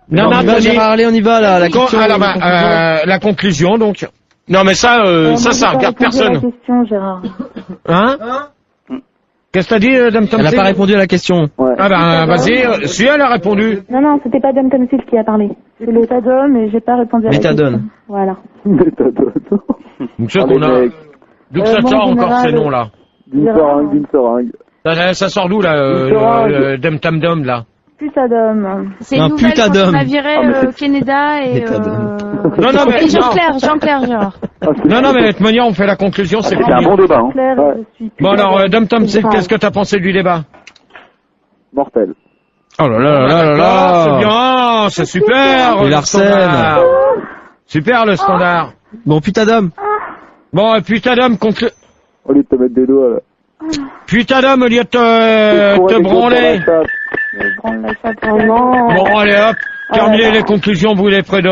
Non, Tony. Gérard, allez, on y va là. La question. Alors, la conclusion, donc. Non, mais ça regarde personne. La question, Gérard. Hein? Qu'est-ce que t'as dit, Dame Tom? Elle n'a pas répondu à la question. Ouais. Ah ben, vas-y, si elle a répondu. Non, c'était pas Dom Tom Seal qui a parlé. C'est le Méthadone, mais j'ai pas répondu à la question. Méthadone. Voilà. Donc, c'est qu'on a... D'où que ça sort encore ces noms-là? D'une seringue. Ça sort d'où, là, Dame Tam Dom, là? Putadome. C'est une nouvelle quand on a viré Keneda et... Non, mais... Et Jean-Claire, Gérard. Non, mais de toute manière, on fait la conclusion, c'est un bon débat, hein. Bon, alors, Dom Tom, qu'est-ce que t'as pensé du débat? Mortel. Oh là là. C'est bien, c'est super. Il harcèle. Super, le standard. Bon, putain d'homme. Bon, putain d'homme, Au lieu de te mettre des doigts, là. Putain d'homme, au lieu de te branler. Bon, allez, hop. Terminez les conclusions, vous les près de...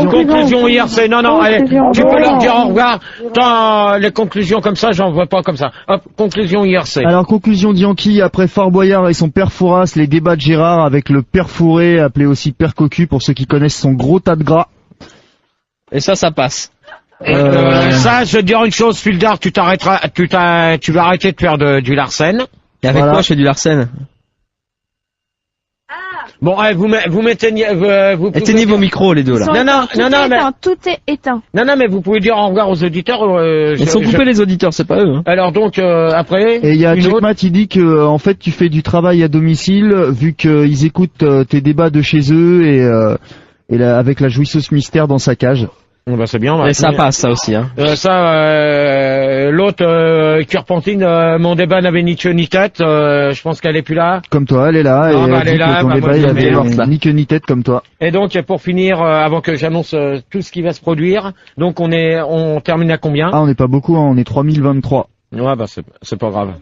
Conclusion IRC. Non, allez, tu peux leur dire au revoir. Tant les conclusions comme ça, j'en vois pas comme ça. Hop, conclusion IRC. Alors, conclusion d'Yankee, après Fort Boyard et son père Fouras, les débats de Gérard avec le père Fourré, appelé aussi père Cocu, pour ceux qui connaissent son gros tas de gras. Et ça passe. Ça, je vais te dire une chose, Fildar, tu vas arrêter de faire du Larsen. Et avec quoi je fais du Larsen? Bon, allez, vous m'éteignez, éteignez vos micros, les deux, là. Non, Tout est éteint. Non, mais vous pouvez dire au revoir aux auditeurs. Ils sont coupés, les auditeurs, c'est pas eux, hein. Alors, donc, après. Et il y a Checkmat, il dit que, en fait, tu fais du travail à domicile, vu qu'ils écoutent tes débats de chez eux et avec la jouisseuse mystère dans sa cage. Bah, c'est bien. Et ça passe, ça aussi, hein. L'autre, qui repentine, mon débat n'avait ni queue ni tête, je pense qu'elle est plus là. Comme toi, elle est là, elle est là, ton débat, il avait ni queue ni tête comme toi. Et donc, pour finir, avant que j'annonce tout ce qui va se produire, donc on termine à combien? Ah, on n'est pas beaucoup, hein, on est 3023. Ouais, bah, c'est pas grave.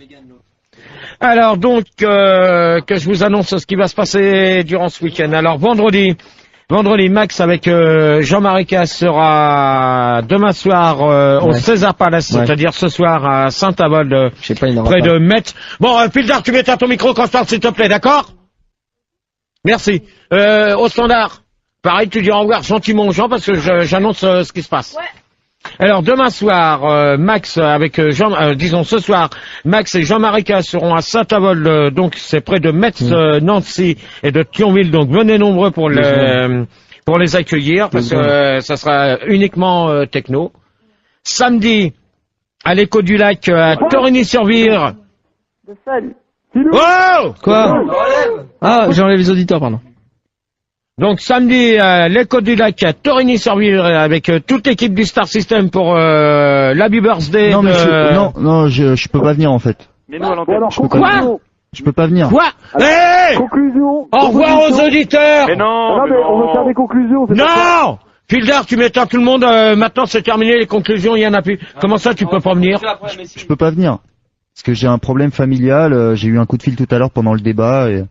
Alors, donc, que je vous annonce ce qui va se passer durant ce week-end. Alors, vendredi, Max avec Jean-Marie Casse sera demain soir au César Palace, c'est-à-dire ce soir à Saint-Avold, près de Metz. Bon, Pildar, tu m'éteins ton micro quand je parle, s'il te plaît, d'accord? Merci. Au standard, pareil, tu dis au revoir gentiment aux gens parce que j'annonce ce qui se passe. Ouais. Alors demain soir, Max avec ce soir, Max et Jean-Marie Casse seront à Saint-Avold, donc c'est près de Metz, Nancy et de Thionville, donc venez nombreux pour les accueillir parce que ça sera uniquement techno. Samedi, à l'Écho du Lac à Torigny-sur-Vire. Oh! Quoi? Ah, j'enlève les auditeurs, pardon. Donc samedi, l'Écho du Lac à Torigny-sur-Vire avec toute l'équipe du Star System pour l'Happy Birthday. Non, mais je peux pas venir en fait. Mais nous, à l'antenne. Je peux pas venir. Quoi? Hey! Conclusion. Au revoir aux auditeurs. Mais non, on va faire des conclusions. Non! Fildar, tu m'éteins tout le monde. Maintenant, c'est terminé. Les conclusions, il y en a plus. Comment ça, tu peux pas venir? Je peux pas venir parce que j'ai un problème familial. J'ai eu un coup de fil tout à l'heure pendant le débat et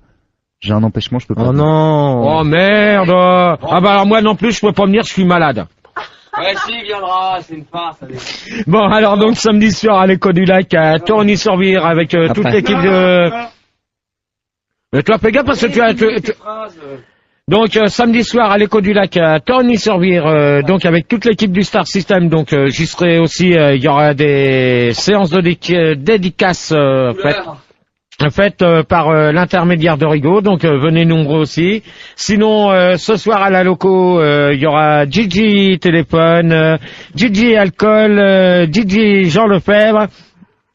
j'ai un empêchement. Je peux pas. Oh venir. non! Oh merde! Ah bah alors moi non plus, je peux pas venir. Je suis malade. Ouais, si, il viendra, c'est une farce. Bon, alors donc samedi soir à l'Écho du Lac à Torigny-sur-Vire avec toute l'équipe de... Mais toi, fais gaffe parce que tu as... Donc samedi soir à l'Écho du Lac à Torny-sur-Vire, donc avec toute l'équipe du Star System, donc j'y serai aussi. Il y aura des séances de dédicaces faites par l'intermédiaire de Rigaud, donc venez nombreux aussi. Sinon ce soir à la Loco, il y aura Gigi Téléphone, Gigi Alcool, Gigi Jean Lefebvre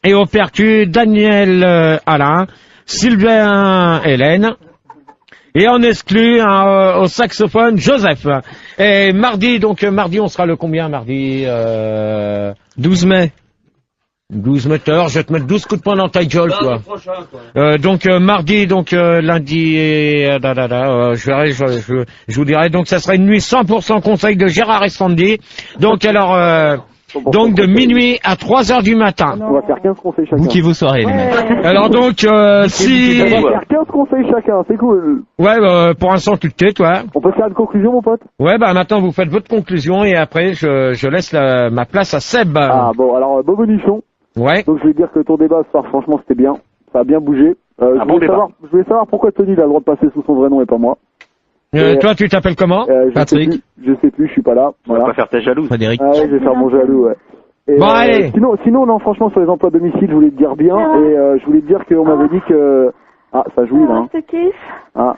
et au percu Daniel Alain, Sylvain Hélène. Et on exclut au saxophone Joseph. Et mardi, on sera le combien mardi 12 mai. 12 mai, je vais te mettre 12 coups de poing dans ta gueule, quoi. Mardi, lundi, je verrai, je vous dirai. Donc ça sera une nuit 100% conseil de Gérard et Sandy. Donc alors... Donc de minuit à 3h du matin. On va faire 15 conseils chacun. Vous qui vous soirez, les mecs. Alors donc, si... On va faire 15 conseils chacun, c'est cool. Ouais, pour l'instant, tu te tais, toi. On peut faire une conclusion, mon pote? Ouais, maintenant, vous faites votre conclusion et après, je laisse ma place à Seb. Ah, bon, alors, Bobonichon. Ouais. Donc, je vais dire que ton débat ce soir, franchement, c'était bien. Ça a bien bougé. Je voulais savoir pourquoi Tony, il a le droit de passer sous son vrai nom et pas moi. Toi, tu t'appelles comment? Patrick. Je sais plus, je suis pas là. Voilà. On va pas faire ta jaloux. Frédéric. Ah ouais, je vais faire mon jaloux, ouais. Et bon, allez. Sinon, non, franchement, sur les emplois à domicile, je voulais te dire bien, et je voulais te dire qu'on m'avait dit que... Ah, ça jouit, là. Je te kiffe. Ah.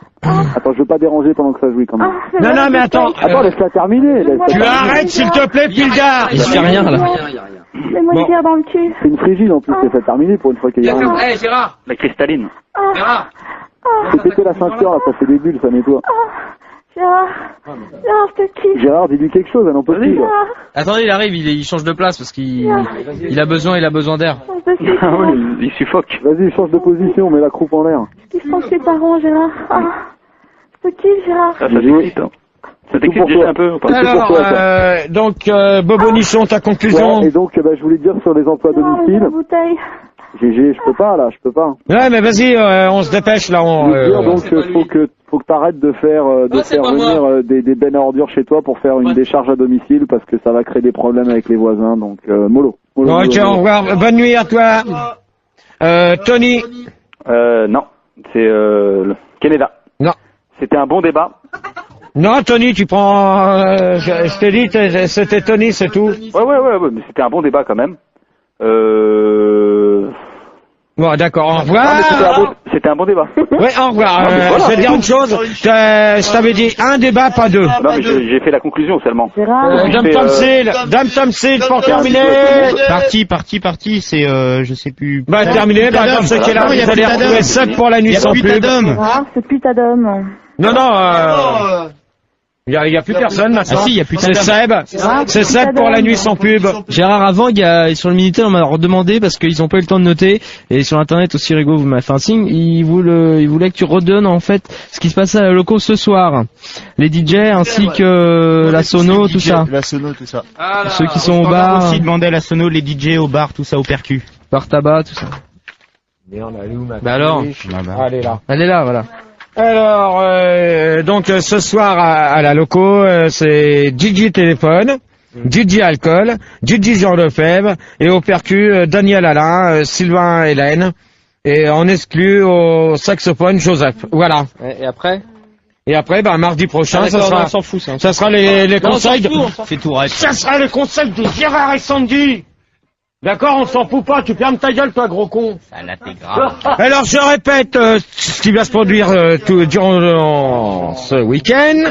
Attends, je veux pas déranger pendant que ça jouit, quand même. Non, mais attends. Attends, laisse-la terminer. Tu arrêtes, s'il te plaît, Pilgard. Il se fait rien, là. Mets-moi une bière dans le cul. C'est une frigide, en plus, laisse-la terminer pour une fois qu'il y a rien. Eh, Gérard. La cristalline. Gérard. C'est péter la ceinture, là, ça fait des bulles, ça nettoie. Gérard, je te kiffe. Gérard, dis-lui quelque chose, elle n'en peut plus. là. Attendez, il arrive, il change de place parce qu'il a besoin d'air. Ah oui, il suffoque. Vas-y, change de position, mets la croupe en l'air. Je kiffe tant que tes parents, Gérard. Je te kiffe, Gérard. Ça t'excite, hein. Ça t'excite déjà un peu ou pas? Alors, Bobonichon, ta conclusion? Ouais, et donc, je voulais dire sur les emplois à domicile. La bouteille. GG, je peux pas. Ouais, mais vas-y, on se dépêche, là. Donc, faut que t'arrêtes de faire venir des bennes à ordures chez toi pour faire une décharge à domicile parce que ça va créer des problèmes avec les voisins. Donc, mollo. Ok, au revoir. Bonne nuit à toi. Tony. Non. C'est Canada. Non. C'était un bon débat. Non, Tony, tu prends... je t'ai dit, c'était Tony, c'est tout. Ouais, mais c'était un bon débat quand même. Bon, d'accord, au revoir. C'était un bon débat. Ouais, au revoir. Je vais dire une chose. Je t'avais dit un débat, pas deux. Non, mais j'ai fait la conclusion seulement. Dame Tomsil, pour terminer. Parti, c'est, je sais plus. Terminé, dans ce qui est là, vous allez retrouver Seb pour la nuit sans pub. C'est putadome. Non. Il y a plus personne maintenant. Ah si, il y a plus C'est Seb. C'est Seb pour la nuit sans pub. Gérard, avant, sur le Minitel, on m'a redemandé parce qu'ils ont pas eu le temps de noter et sur internet aussi, Rigaud vous m'a fait un signe. Il voulait que tu redonnes en fait ce qui se passait à la loco ce soir. Les DJ ainsi que la sono, tout ça. La sono, tout ça. Ceux qui sont au bar. aussi demandé la sono, les DJ au bar, tout ça au percu. Bar tabac, tout ça. Alors. Elle est là, voilà. Alors, donc ce soir à la loco, c'est Gigi Téléphone, Gigi Alcool, Gigi Jean Lefebvre et au percu Daniel Alain, Sylvain Hélène et on exclut au saxophone Joseph. Voilà. Et après? Et après, mardi prochain, ça sera les conseils. Ça sera les conseils de Gérard et Sandy. D'accord, on s'en fout pas, tu fermes ta gueule, toi, gros con. Ça là, t'es grave. Alors, je répète ce qui va se produire durant ce week-end.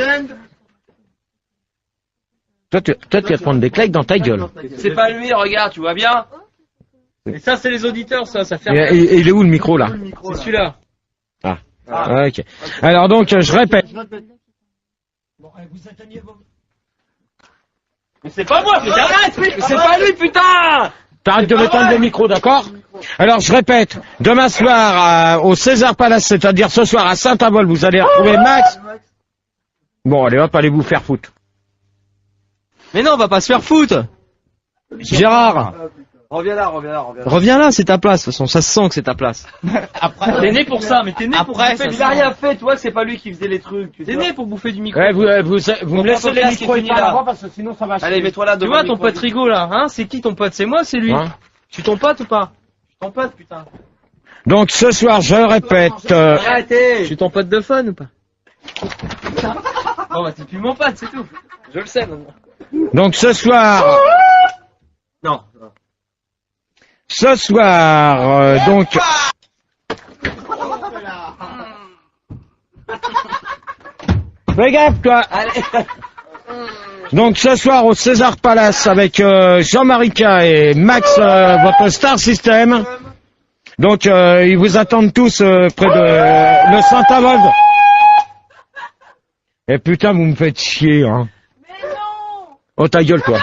Toi, tu vas te prendre des claques dans ta gueule. C'est pas lui, regarde, tu vois bien. Et ça, c'est les auditeurs, ça fait... Et il est où le micro, là? C'est celui-là. Ah, ok. Alors, donc, je répète. Mais c'est pas moi, mais arrête. C'est pas lui, putain. T'arrêtes de m'éteindre le micro, d'accord? Alors, je répète, demain soir, au César Palace, c'est-à-dire ce soir à Saint-Avold, vous allez retrouver Max. Bon, allez hop, allez vous faire foutre. Mais non, on va pas se faire foutre. Gérard. Reviens là, c'est ta place, de toute façon, ça se sent que c'est ta place. Après, t'es né pour ça, mais t'es né pour bouffer. Il a rien fait, toi, c'est pas lui qui faisait les trucs. T'es né pour bouffer du micro. Ouais, vous me laissez les micros et pas avant parce que sinon ça va chier. Allez, mets-toi là devant. Tu vois ton pote Rigaud là, hein? C'est qui ton pote? C'est moi, c'est lui. Tu ton pote ou pas? Ton pote, putain. Donc ce soir, je répète. Arrêtez. Je suis ton pote de fun ou pas? Bon, bah, t'es plus mon pote, c'est tout. Je le sais maintenant. Donc ce soir... Non. Ce soir, donc... Fais gaffe, toi. Donc ce soir au César Palace avec Jean-Marie K et Max, votre Star System. Donc ils vous attendent tous près de le Saint-Avold. Et putain, vous me faites chier, hein. Oh ta gueule, toi.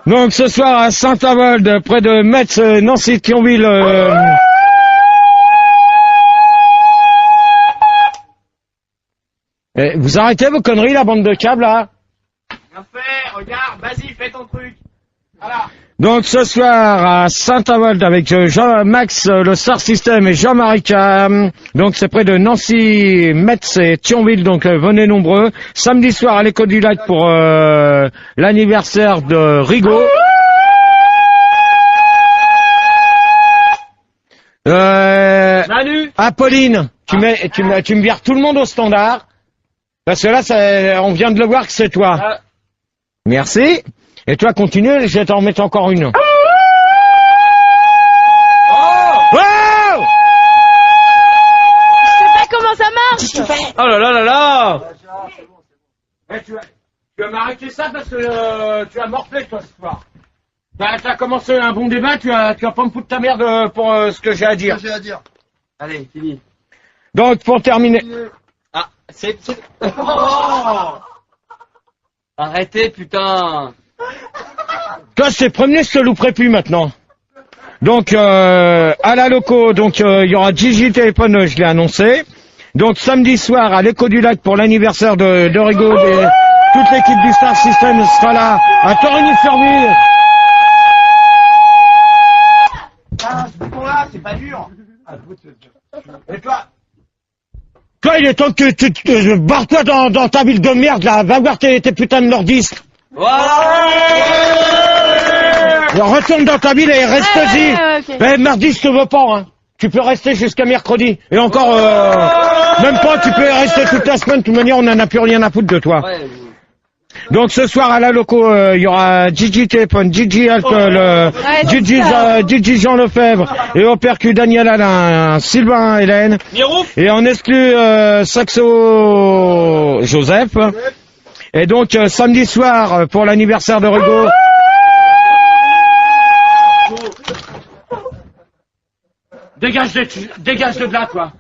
Donc ce soir à Saint-Avold, près de Metz, Nancy, Thionville. Vous arrêtez vos conneries, la bande de câbles, là? Bien fait, regarde, vas-y, fais ton truc. Voilà. Donc ce soir à Saint-Avold avec Jean-Max, le Star System et Jean-Marie Cam. Donc c'est près de Nancy, Metz et Thionville, donc venez nombreux. Samedi soir à l'École du Lac pour l'anniversaire de Rigaud. Manu. Apolline, tu me vires tout le monde au standard. Parce que là, on vient de le voir que c'est toi. Merci. Et toi, continue, je vais t'en remettre encore une. Oh Wow! Je sais pas comment ça marche. Oh là là là là. Tu vas m'arrêter ça parce que tu as morflé, toi, ce soir. T'as commencé un bon débat, tu vas pas me foutre ta merde pour ce que j'ai à dire. Allez, fini. Donc, pour terminer... Ah, c'est... Oh arrêtez, putain. Toi, je t'ai prévenu, je te louperai plus maintenant. Donc, à la loco, donc il y aura Gigi Téléphone, je l'ai annoncé. Donc, samedi soir, à l'Écho du Lac pour l'anniversaire de Rigaud, toute l'équipe du Star System sera là, à Torigny-sur-Ville. Ah, ce bouton-là, c'est pas dur. Et toi, il est temps que tu barre-toi dans ta ville de merde, là. Va voir tes putains de nordistes. Alors, retourne dans ta ville et reste-y. Okay. Mais mardi, je te veux pas, hein. Tu peux rester jusqu'à mercredi. Et encore, même pas, tu peux rester toute la semaine. De toute manière, on en a plus rien à foutre de toi. Ouais. Donc, ce soir, à la loco, il y aura Gigi Téléphone, Gigi Alcool, Gigi Jean Lefebvre, et au percu Daniel Alain, Sylvain Hélène. Et en exclu, Saxo Joseph. Et donc, samedi soir, pour l'anniversaire de Rigaud. Dégage de là, toi.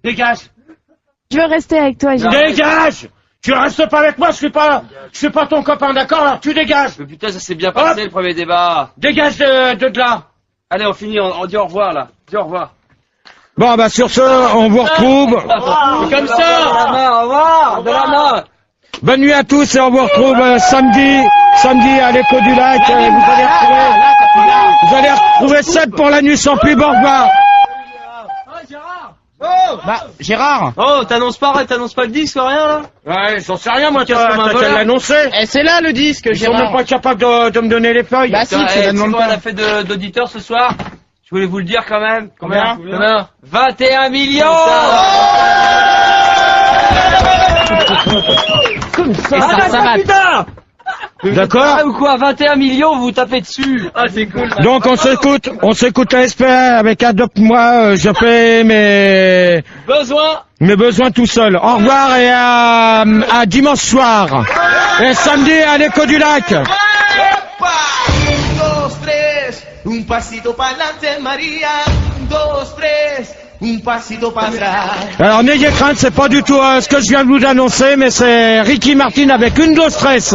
Dégage. Je veux rester avec toi, Gilles. Dégage! Tu restes pas avec moi, je suis pas ton copain, d'accord? Alors tu dégages. Mais putain, ça s'est bien passé, le premier débat. Dégage de là. Allez, on finit, on dit au revoir, là. Dis au revoir. Bon, bah, sur ce, on vous retrouve. C'est comme ça. Au revoir, de la main. Bonne nuit à tous et on vous retrouve samedi à l'Écho du Lac. Vous allez retrouver Seb pour la nuit sans pub. Au revoir. Bah, Gérard. Oh, t'annonces pas le disque, rien, là? Ouais, j'en sais rien, moi, t'as l'annoncer. Eh, c'est là, le disque, Ils sont Gérard. même pas capables de me donner les feuilles. Bah si, tu la demandes on a pas. fait d'auditeurs ce soir. Je voulais vous le dire quand même. Combien 21 millions. Comme ça, ça va. Putain. D'accord. Ou quoi, 21 millions, vous vous tapez dessus. Ah, c'est cool. Donc on s'écoute la SPA avec Adopte-moi, je fais mes besoins tout seul. Au revoir et à dimanche soir. Et samedi à l'Écho du Lac. Un pasito pa'lante, Maria. 2, 3, un pasito para atrás. Alors n'ayez crainte, c'est pas du tout ce que je viens de vous annoncer, mais c'est Ricky Martin avec une dose stress.